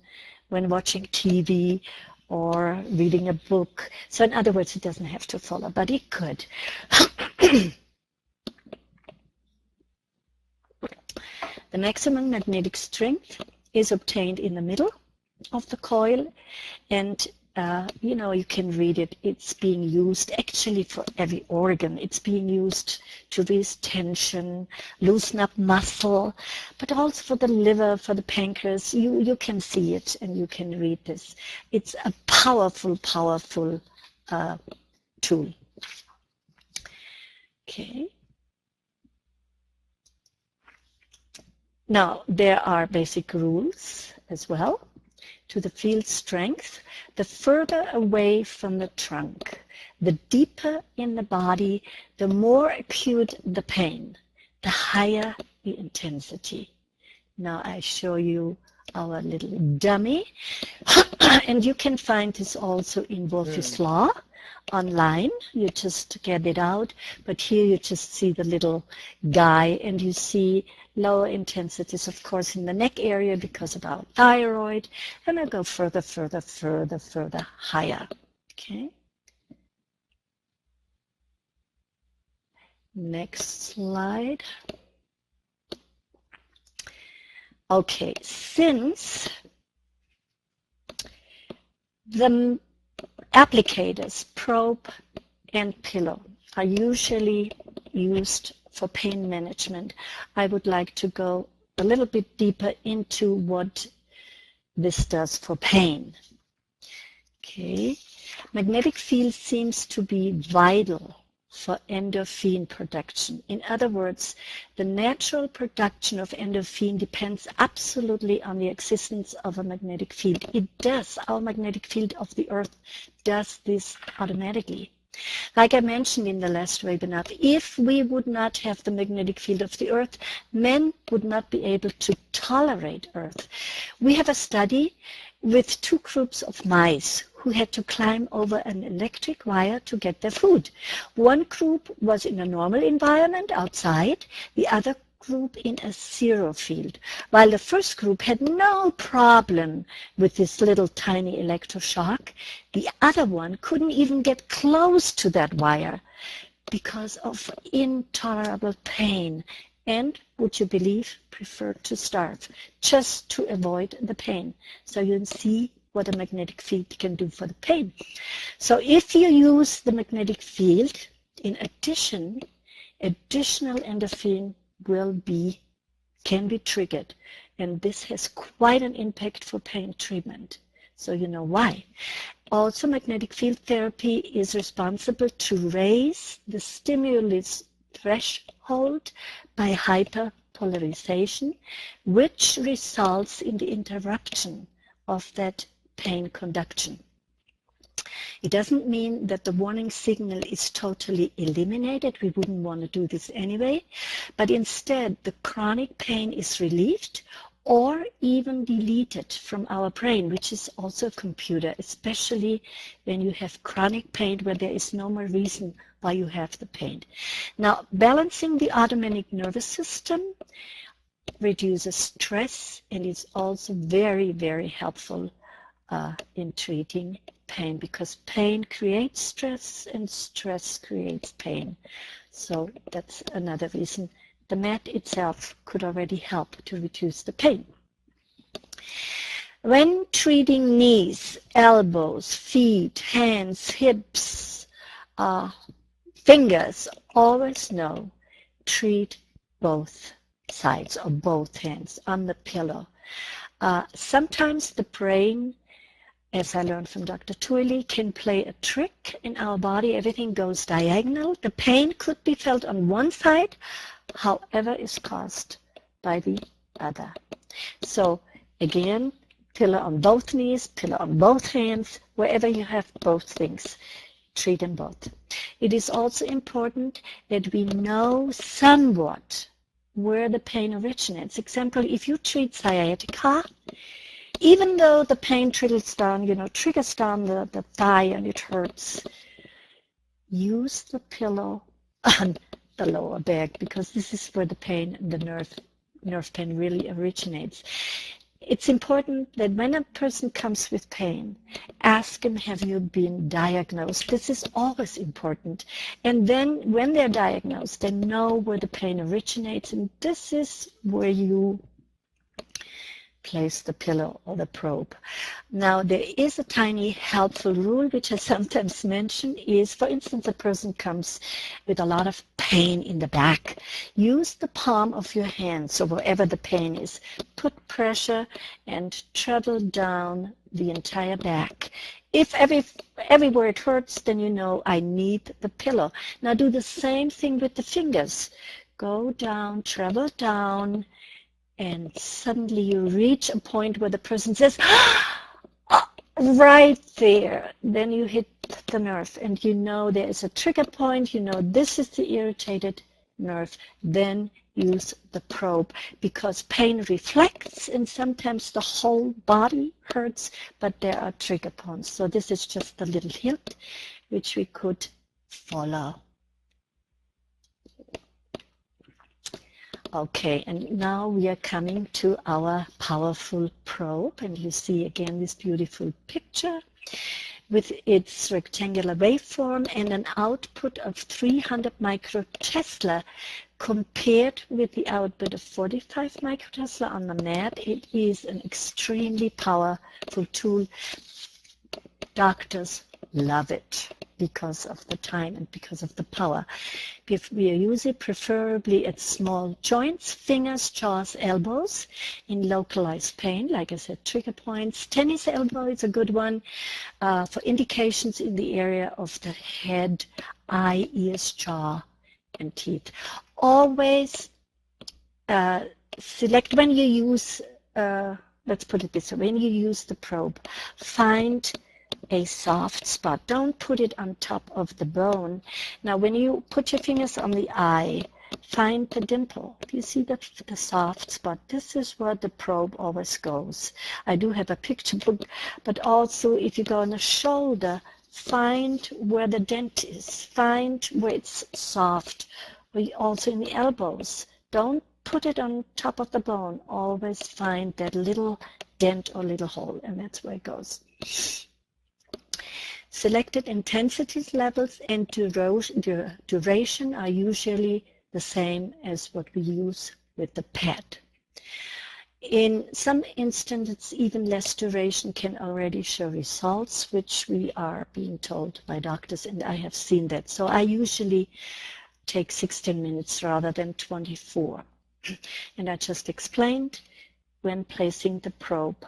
when watching TV or reading a book. So in other words, it doesn't have to follow, but it could. The maximum magnetic strength is obtained in the middle of the coil, and you know, you can read it. It's being used actually for every organ. It's being used to release tension, loosen up muscle, but also for the liver, for the pancreas. You can see it and you can read this. It's a powerful, powerful tool. Okay. Now, there are basic rules as well. To the field strength, the further away from the trunk, the deeper in the body, the more acute the pain, the higher the intensity. Now I show you our little dummy, and you can find this also in Wolf's Law online. You just get it out, but here you just see the little guy, and you see lower intensities, of course, in the neck area because of our thyroid, and I'll go further, higher. Okay. Next slide. Okay, since the applicators, probe and pillow, are usually used for pain management, I would like to go a little bit deeper into what this does for pain. Okay, magnetic field seems to be vital for endorphin production. In other words, the natural production of endorphin depends absolutely on the existence of a magnetic field. It does. Our magnetic field of the Earth does this automatically. Like I mentioned in the last webinar, if we would not have the magnetic field of the Earth, men would not be able to tolerate Earth. We have a study with 2 groups of mice who had to climb over an electric wire to get their food. One group was in a normal environment outside, the other group in a zero field, while the first group had no problem with this little tiny electroshock. The other one couldn't even get close to that wire because of intolerable pain, and, would you believe, preferred to starve just to avoid the pain. So you can see what a magnetic field can do for the pain. So if you use the magnetic field, in addition, additional endorphin can be triggered, and this has quite an impact for pain treatment. So you know why. Also, magnetic field therapy is responsible to raise the stimulus threshold by hyperpolarization, which results in the interruption of that pain conduction. It doesn't mean that the warning signal is totally eliminated. We wouldn't want to do this anyway. But instead, the chronic pain is relieved or even deleted from our brain, which is also a computer, especially when you have chronic pain where there is no more reason why you have the pain. Now, balancing the autonomic nervous system reduces stress and is also very, very helpful in treating pain, because pain creates stress and stress creates pain. So that's another reason. The mat itself could already help to reduce the pain. When treating knees, elbows, feet, hands, hips, fingers, always know, treat both sides or both hands on the pillow. Sometimes the brain, as I learned from Dr. Twilly, can play a trick in our body. Everything goes diagonal. The pain could be felt on one side, however is caused by the other. So again, pillow on both knees, pillow on both hands, wherever you have both things, treat them both. It is also important that we know somewhat where the pain originates. Example, if you treat sciatica, even though the pain trickles down, triggers down the thigh and it hurts, use the pillow on the lower back, because this is where the pain and the nerve pain really originates. It's important that when a person comes with pain, ask them, have you been diagnosed? This is always important. And then when they're diagnosed, they know where the pain originates, and this is where you place the pillow or the probe. Now, there is a tiny helpful rule which I sometimes mention is, for instance, a person comes with a lot of pain in the back. Use the palm of your hand, so wherever the pain is, put pressure and travel down the entire back. If everywhere it hurts, then you know I need the pillow. Now do the same thing with the fingers. Go down, travel down, and suddenly you reach a point where the person says, right there. Then you hit the nerve, and you know there is a trigger point. You know this is the irritated nerve. Then use the probe, because pain reflects, and sometimes the whole body hurts, but there are trigger points. So this is just a little hint which we could follow. Okay, and now we are coming to our powerful probe, and you see again this beautiful picture with its rectangular waveform and an output of 300 microtesla compared with the output of 45 microtesla on the mat. It is an extremely powerful tool. Doctors love it because of the time and because of the power. If we use it preferably at small joints, fingers, jaws, elbows, in localized pain, like I said, trigger points. Tennis elbow is a good one for indications in the area of the head, eye, ears, jaw, and teeth. Always select when you use, let's put it this way, when you use the probe, find a soft spot. Don't put it on top of the bone. Now, when you put your fingers on the eye, find the dimple. Do you see the soft spot? This is where the probe always goes. I do have a picture book, but also if you go on the shoulder, find where the dent is. Find where it's soft. Also in the elbows. Don't put it on top of the bone. Always find that little dent or little hole, and that's where it goes. Selected intensity levels and duration are usually the same as what we use with the pad. In some instances, even less duration can already show results, which we are being told by doctors, and I have seen that. So I usually take 16 minutes rather than 24. And I just explained, when placing the probe,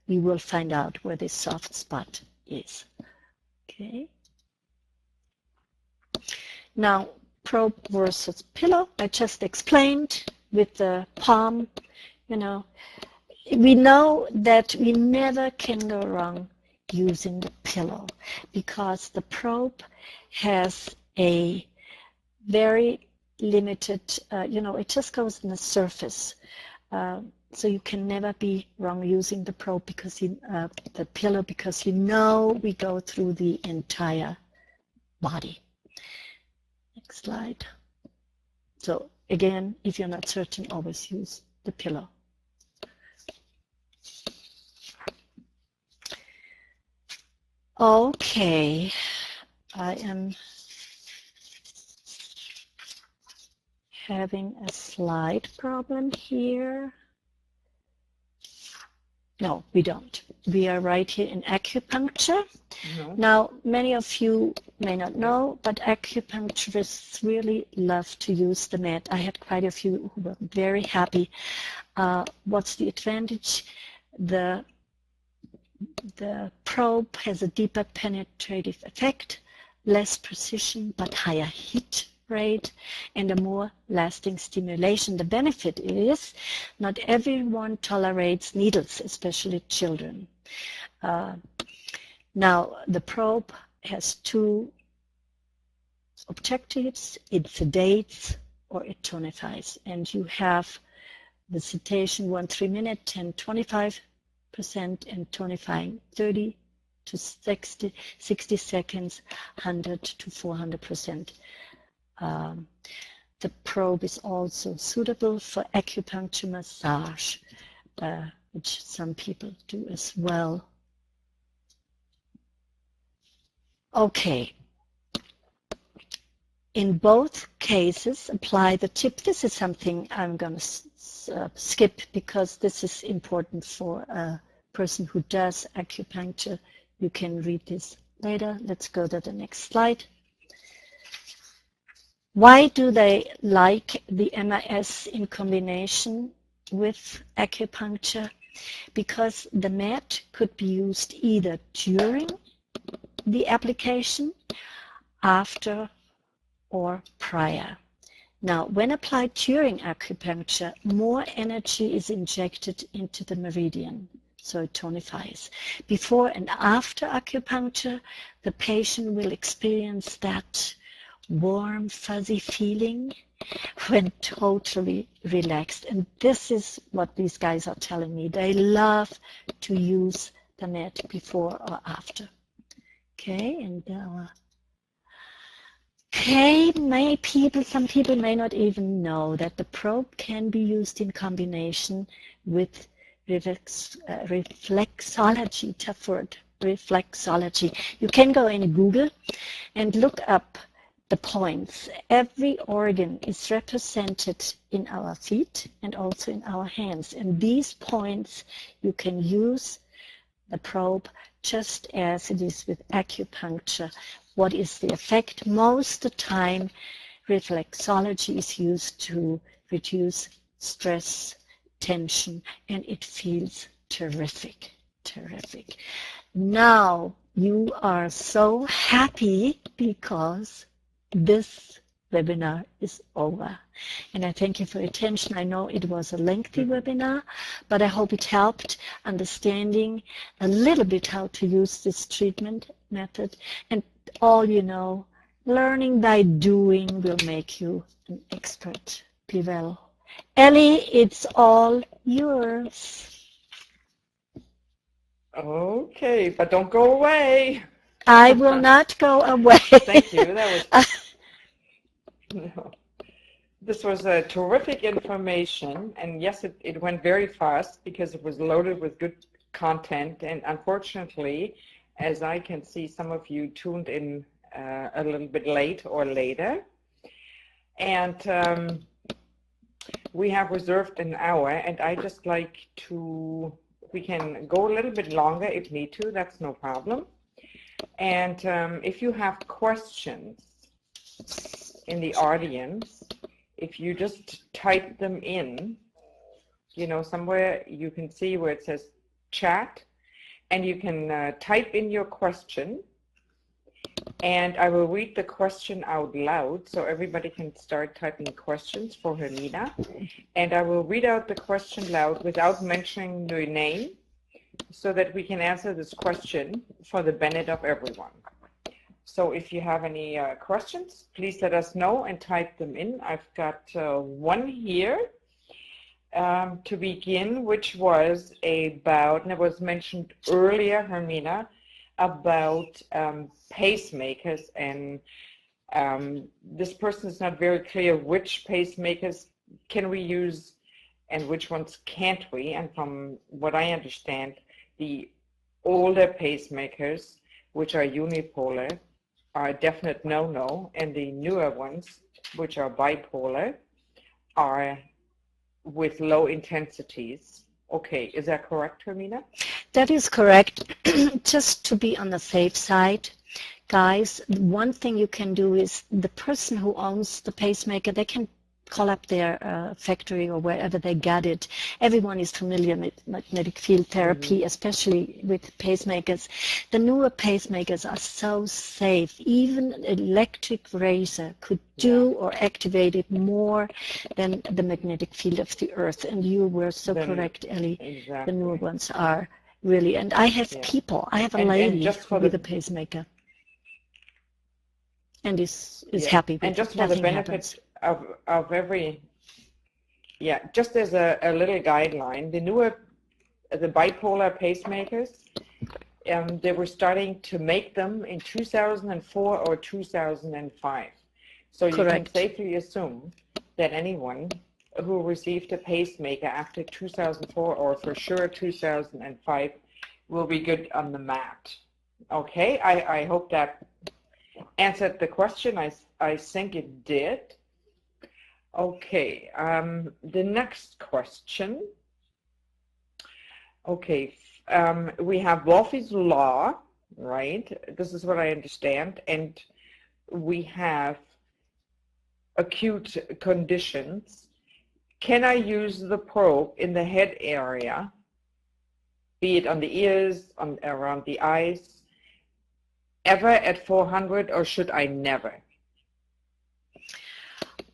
you will find out where this soft spot is. Okay. Now, probe versus pillow, I just explained with the palm. We know that we never can go wrong using the pillow, because the probe has a very limited, it just goes on the surface. So you can never be wrong using the probe, because the pillow, because we go through the entire body. Next slide. So again, if you're not certain, always use the pillow. Okay, I am having a slide problem here. No, we don't. We are right here in acupuncture. No. Now, many of you may not know, but acupuncturists really love to use the mat. I had quite a few who were very happy. What's the advantage? The probe has a deeper penetrative effect, less precision but higher heat rate, and a more lasting stimulation. The benefit is not everyone tolerates needles, especially children. Now, the probe has two objectives. It sedates or it tonifies. And you have the sedation 1-3 minute, 10-25%, and tonifying 30 to 60 seconds, 100 to 400%. The probe is also suitable for acupuncture massage, which some people do as well. Okay. In both cases, apply the tip. This is something I'm going to skip because this is important for a person who does acupuncture. You can read this later. Let's go to the next slide. Why do they like the MRS in combination with acupuncture? Because the mat could be used either during the application, after, or prior. Now, when applied during acupuncture, more energy is injected into the meridian, so it tonifies. Before and after acupuncture, the patient will experience that warm, fuzzy feeling when totally relaxed. And this is what these guys are telling me. They love to use the mat before or after. Okay, and some people may not even know that the probe can be used in combination with reflexology, tough word, reflexology. You can go in Google and look up the points. Every organ is represented in our feet and also in our hands. And these points, you can use the probe just as it is with acupuncture. What is the effect? Most of the time, reflexology is used to reduce stress, tension, and it feels terrific, terrific. Now you are so happy because this webinar is over. And I thank you for your attention. I know it was a lengthy webinar, but I hope it helped understanding a little bit how to use this treatment method. And all you know, learning by doing will make you an expert. Be well. Ellie, it's all yours. Okay, but don't go away. I will not go away. Thank you. That was no. This was a terrific information, and yes, it went very fast because it was loaded with good content. And unfortunately, as I can see, some of you tuned in a little bit late or later, and we have reserved an hour, and I just like to. We can go a little bit longer if need to. That's no problem. And if you have questions in the audience, if you just type them in, you know, somewhere you can see where it says chat, and you can type in your question, and I will read the question out loud so everybody can start typing questions for Hermina, and I will read out the question loud without mentioning your name so that we can answer this question for the benefit of everyone. So if you have any questions, please let us know and type them in. I've got one here to begin, which was about, and it was mentioned earlier, Hermina, about pacemakers. And this person is not very clear which pacemakers can we use and which ones can't we. And from what I understand, the older pacemakers which are unipolar, are a definite no-no, and the newer ones, which are bipolar, are with low intensities. Okay, is that correct, Hermina? That is correct. Just to be on the safe side, guys, one thing you can do is the person who owns the pacemaker, they can call up their factory or wherever they got it. Everyone is familiar with magnetic field therapy, especially with pacemakers. The newer pacemakers are so safe. Even an electric razor could do or activate it more than the magnetic field of the earth. And you were so correct, Ellie. Exactly. The newer ones are really. And I have people. I have a lady with a pacemaker. And is happy with it. And just for the benefit of every, just as a little guideline, the bipolar pacemakers, they were starting to make them in 2004 or 2005. So you can safely assume that anyone who received a pacemaker after 2004 or for sure 2005 will be good on the mat. Okay, I hope that answered the question. I think it did. Okay, the next question. Okay, we have Wolf's Law, right? This is what I understand. And we have acute conditions. Can I use the probe in the head area, be it on the ears, around the eyes, ever at 400, or should I never?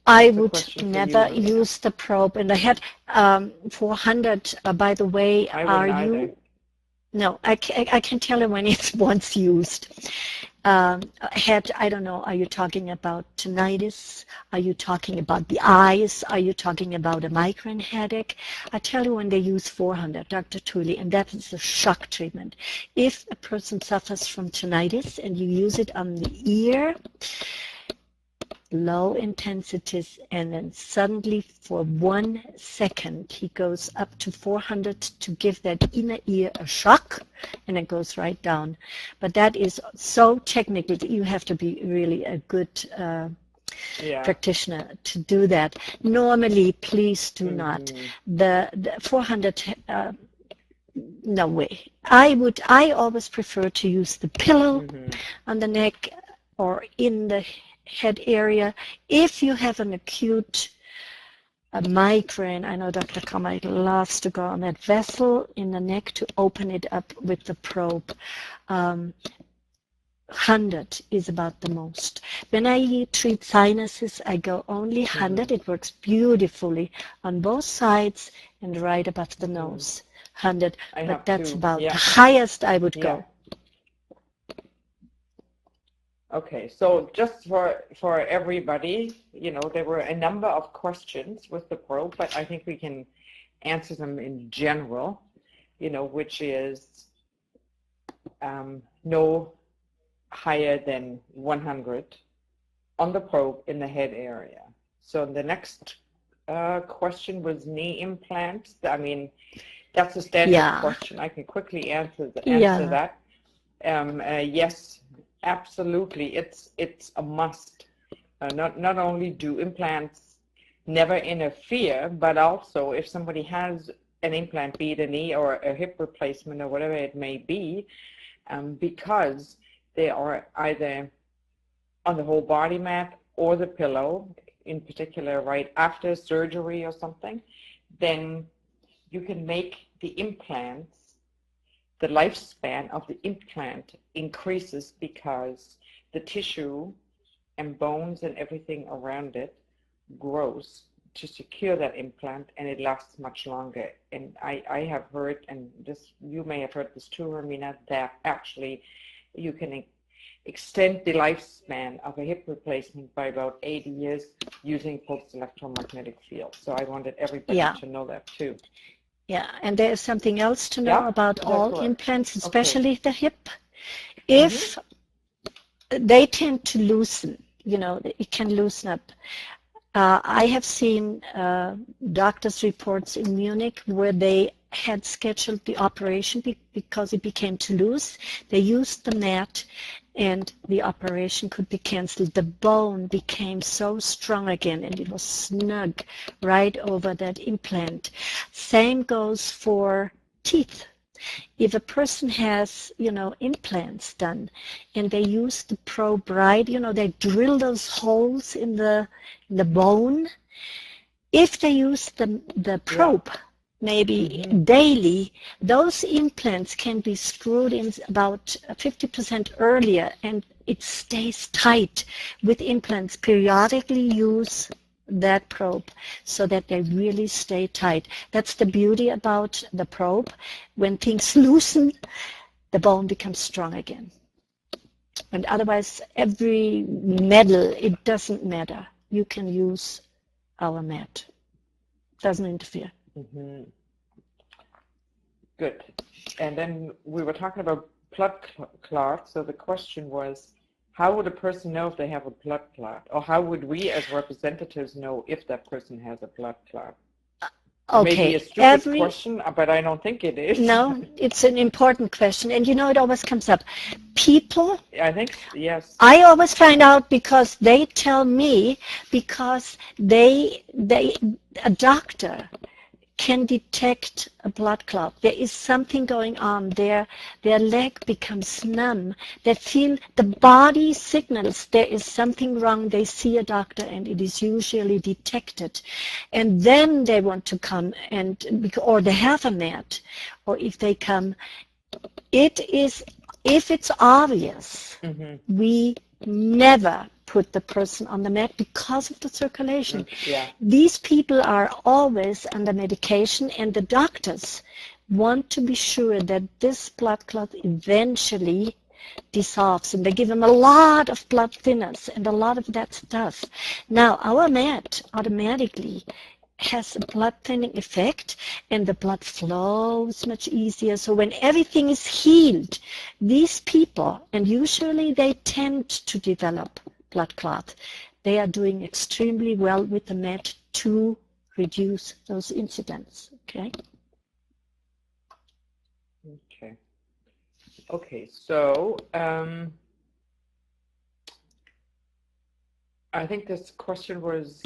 I would never use the probe in the head. 400, by the way, are you? No, I can tell you when it's once used. Head, I don't know, are you talking about tinnitus? Are you talking about the eyes? Are you talking about a migraine headache? I tell you when they use 400, Dr. Tully, and that is a shock treatment. If a person suffers from tinnitus and you use it on the ear, low intensities, and then suddenly for 1 second he goes up to 400 to give that inner ear a shock, and it goes right down. But that is so technical that you have to be really a good practitioner to do that. Normally, please do not. The 400 no way. I always prefer to use the pillow on the neck or in the head area. If you have an acute migraine, I know Dr. Carmichael loves to go on that vessel in the neck to open it up with the probe. 100 is about the most. When I treat sinuses, I go only 100. It works beautifully on both sides and right above the nose. 100, but that's about the highest I would go. Okay, so just for everybody, there were a number of questions with the probe, but I think we can answer them in general, which is no higher than 100 on the probe in the head area. So the next question was knee implants. I mean, that's a standard question. I can quickly answer that. Yes. Absolutely, it's a must. Not only do implants never interfere, but also if somebody has an implant, be it a knee or a hip replacement or whatever it may be, because they are either on the whole body mat or the pillow, in particular right after surgery or something, then you can make the implants, the lifespan of the implant increases because the tissue and bones and everything around it grows to secure that implant, and it lasts much longer. And I have heard, and this you may have heard this too, Romina, that actually you can extend the lifespan of a hip replacement by about 80 years using pulsed electromagnetic fields. So I wanted everybody to know that too. Yeah, and there is something else to know about all implants, especially the hip. If they tend to loosen, it can loosen up. I have seen doctors' reports in Munich where they had scheduled the operation because it became too loose. They used the mat and the operation could be canceled. The bone became so strong again and it was snug right over that implant. Same goes for teeth. If a person has, implants done and they use the probe right, they drill those holes in the bone. If they use the probe, maybe daily, those implants can be screwed in about 50% earlier and it stays tight. With implants, periodically use that probe so that they really stay tight. That's the beauty about the probe. When things loosen, the bone becomes strong again. And otherwise, every metal, it doesn't matter. You can use our mat. Doesn't interfere. Good. And then we were talking about blood clot. So the question was, how would a person know if they have a blood clot? Or how would we as representatives know if that person has a blood clot? Okay. Maybe a stupid question, but I don't think it is. No, it's an important question. And it always comes up. People, I think, yes. I always find out because they tell me, because a doctor can detect a blood clot. There is something going on. Their leg becomes numb. They feel the body signals there is something wrong. They see a doctor and it is usually detected. And then they want to come or they have a mat, or if they come, if it's obvious, we never put the person on the mat because of the circulation. These people are always under medication and the doctors want to be sure that this blood clot eventually dissolves, and they give them a lot of blood thinners and a lot of that stuff. Now our mat automatically has a blood thinning effect and the blood flows much easier. So when everything is healed, these people, and usually they tend to develop blood clot, they are doing extremely well with the mat to reduce those incidents. Okay, so I think this question was,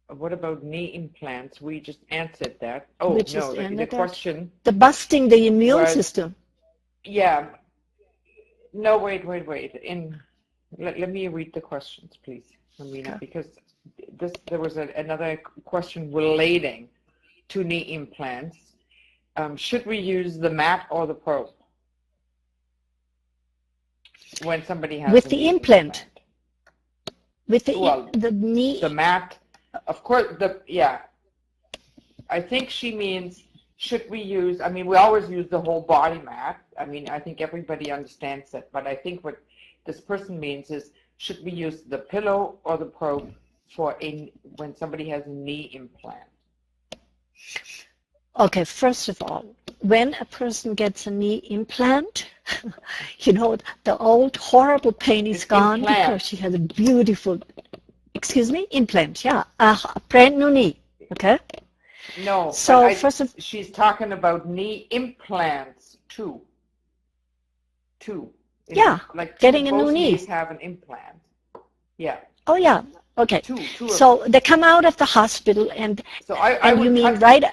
what about knee implants? We just answered that. Oh, no, the question. The busting the immune system. Yeah. No, wait. Let me read the questions, please, Amina, because there was another question relating to knee implants. Should we use the mat or the probe when somebody has with the implant? With the knee. The mat, of course. I think she means, should we use? I mean, we always use the whole body mat. I mean, I think everybody understands that, but I think what this person means is, should we use the pillow or the probe when somebody has a knee implant? Okay, first of all, when a person gets a knee implant, the old horrible pain is gone because she has a beautiful, implant, a brand new knee, okay? No, so she's talking about knee implants too. Like getting a new knee. Knees have an implant. Yeah. Oh yeah. Okay. Two so they come out of the hospital and. So I you mean right?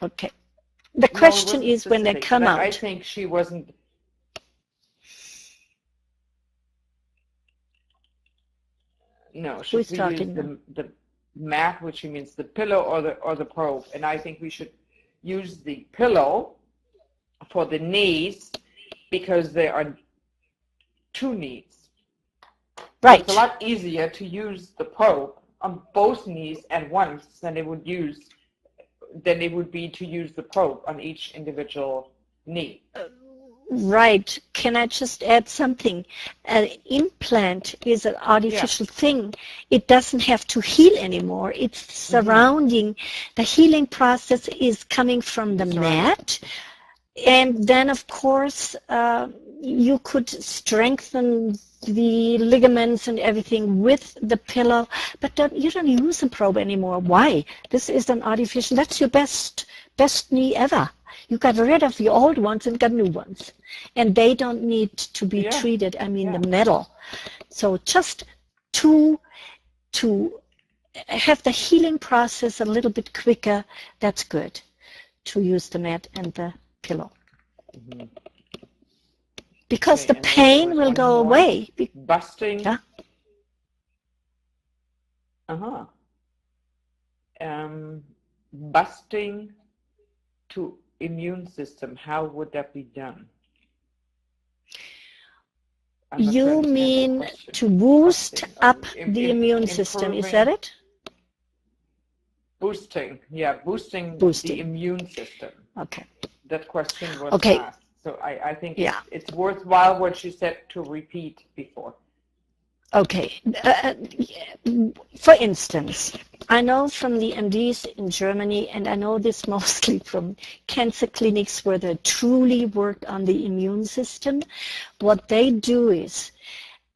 Okay. The question is when they come out. I think she wasn't. No, should we use the mat, which means the pillow or the probe? And I think we should use the pillow for the knees because there are two knees. Right. It's a lot easier to use the probe on both knees at once than it would be to use the probe on each individual knee. Right. Can I just add something? An implant is an artificial thing. It doesn't have to heal anymore. It's surrounding. The healing process is coming from the mat. And then, of course, you could strengthen the ligaments and everything with the pillow, but you don't use a probe anymore. Why? This is an artificial, that's your best knee ever. You got rid of the old ones and got new ones. And they don't need to be treated, I mean the metal. So just to have the healing process a little bit quicker, that's good, to use the mat and the pillow. Mm-hmm. Because the pain will go away. Busting. Yeah? Busting to immune system. How would that be done? You mean to boost up the immune system, is that it? Boosting, boosting the immune system. Okay. That question was asked. So I think it's worthwhile what you said to repeat before. Okay. For instance, I know from the MDs in Germany, and I know this mostly from cancer clinics where they truly work on the immune system, what they do is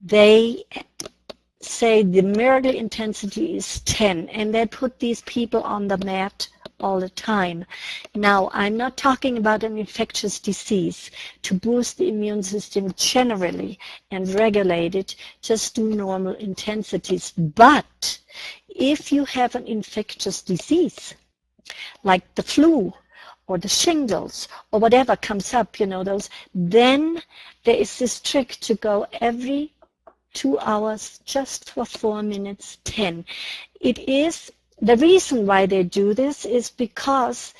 they say the miracle intensity is 10, and they put these people on the mat all the time. Now, I'm not talking about an infectious disease. To boost the immune system generally and regulate it, just do normal intensities. But if you have an infectious disease, like the flu or the shingles or whatever comes up, those, then there is this trick to go every 2 hours just for 4 minutes, 10. It is the reason why they do this is because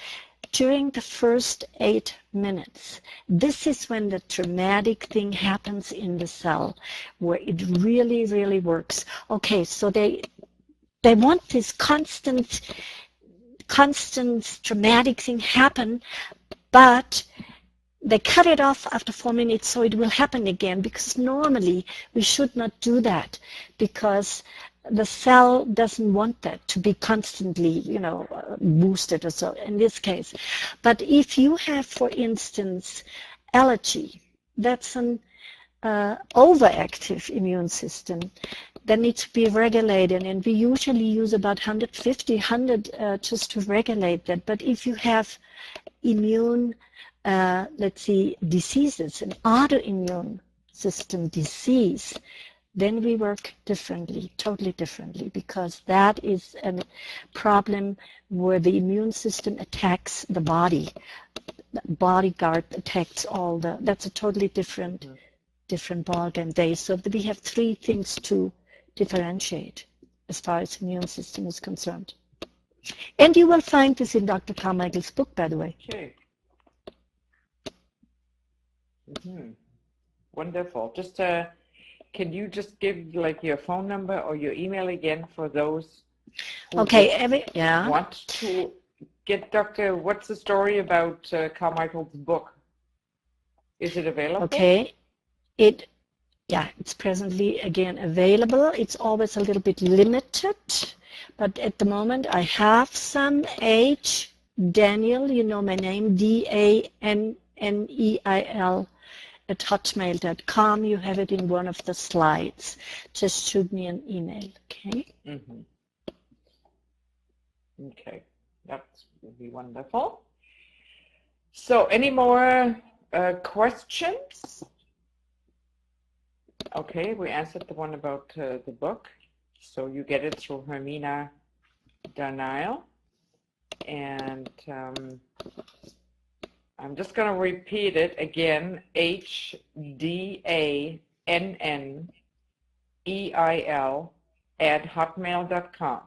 during the first 8 minutes, this is when the traumatic thing happens in the cell, where it really, really works. Okay, so they want this constant traumatic thing happen, but they cut it off after 4 minutes so it will happen again, because normally we should not do that, because the cell doesn't want that to be constantly, boosted or so in this case. But if you have, for instance, allergy, that's an overactive immune system that needs to be regulated, and we usually use about 100 just to regulate that. But if you have immune diseases, an autoimmune system disease, then we work differently, totally differently, because that is a problem where the immune system attacks the body. The bodyguard attacks that's a totally different ballgame day. So we have 3 things to differentiate as far as immune system is concerned. And you will find this in Dr. Carmichael's book, by the way. Okay. Wonderful. Just can you just give your phone number or your email again for those who want to get Dr. What's the story about Carmichael's book? Is it available? Okay. It's presently again available. It's always a little bit limited, but at the moment I have some. H. Daniel, you know my name, DANNEIL @hotmail.com. You have it in one of the slides. Just shoot me an email, okay? Okay, that would be wonderful. So, any more questions? Okay, we answered the one about the book. So you get it through Hermina Daniel. And I'm just going to repeat it again, HDANNEIL @hotmail.com,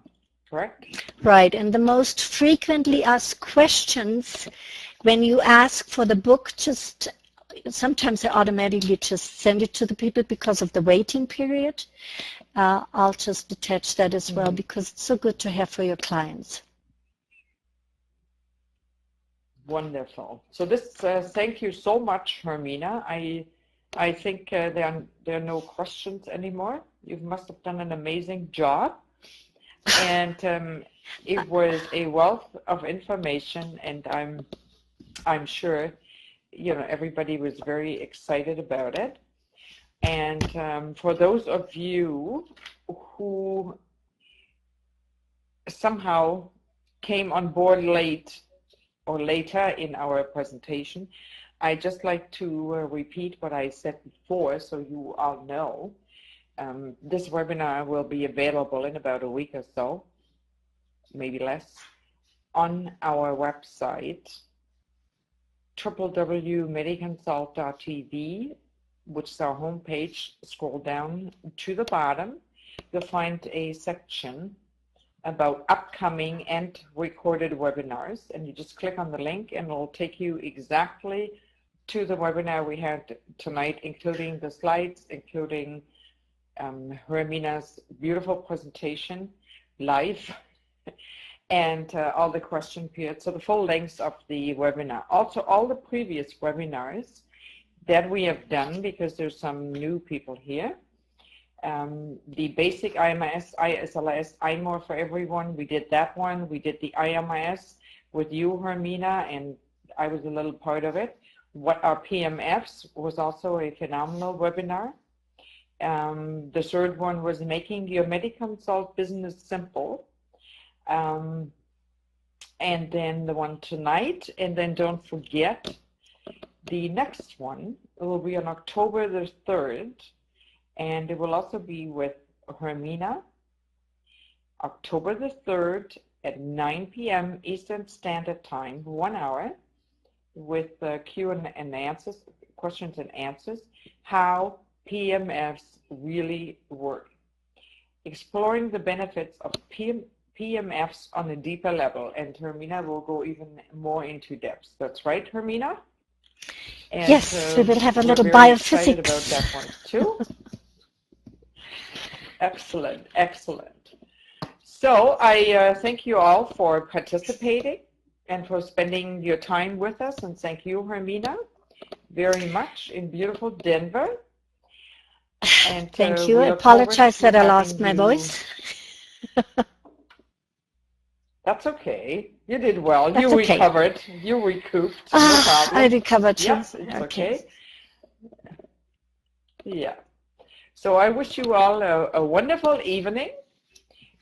correct? Right, and the most frequently asked questions when you ask for the book, just sometimes I automatically just send it to the people because of the waiting period. I'll just attach that as well, because it's so good to have for your clients. Wonderful. So this, thank you so much, Hermina. I think there are no questions anymore. You must have done an amazing job, and it was a wealth of information, and I'm sure everybody was very excited about it. And for those of you who somehow came on board late or later in our presentation, I'd just like to repeat what I said before so you all know. This webinar will be available in about a week or so, maybe less, on our website, www.mediconsult.tv, which is our homepage. Scroll down to the bottom. You'll find a section about upcoming and recorded webinars, and you just click on the link and it'll take you exactly to the webinar we had tonight, including the slides, including Hermina's beautiful presentation live, and all the question periods, so the full length of the webinar. Also, all the previous webinars that we have done, because there's some new people here. The basic iMRS, ISLS, iMore for everyone, we did that one. We did the iMRS with you, Hermina, and I was a little part of it. What are PMFs was also a phenomenal webinar. The third one was making your MediConsult business simple. And then the one tonight, and then don't forget, the next one will be on October the 3rd, and it will also be with Hermina, October the 3rd at 9 p.m. Eastern Standard Time, 1 hour, with Q&A and answers, questions and answers, how PMFs really work. Exploring the benefits of PMFs on a deeper level, and Hermina will go even more into depth. That's right, Hermina? And, yes, we will have a little biophysics about that one too. Excellent, excellent. So I thank you all for participating and for spending your time with us, and thank you, Hermina, very much in beautiful Denver. And thank you. I apologize that I lost my voice. That's okay. You did well. That's you okay. Recovered. You recouped. No problem. I recovered too. Yes, it's okay. Yeah. So I wish you all a wonderful evening,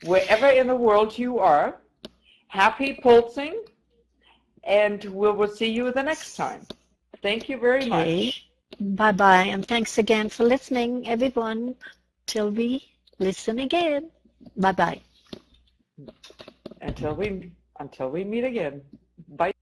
wherever in the world you are. Happy pulsing, and we will see you the next time. Thank you very much. Bye-bye, and thanks again for listening, everyone, till we listen again. Bye-bye. Until we meet again. Bye.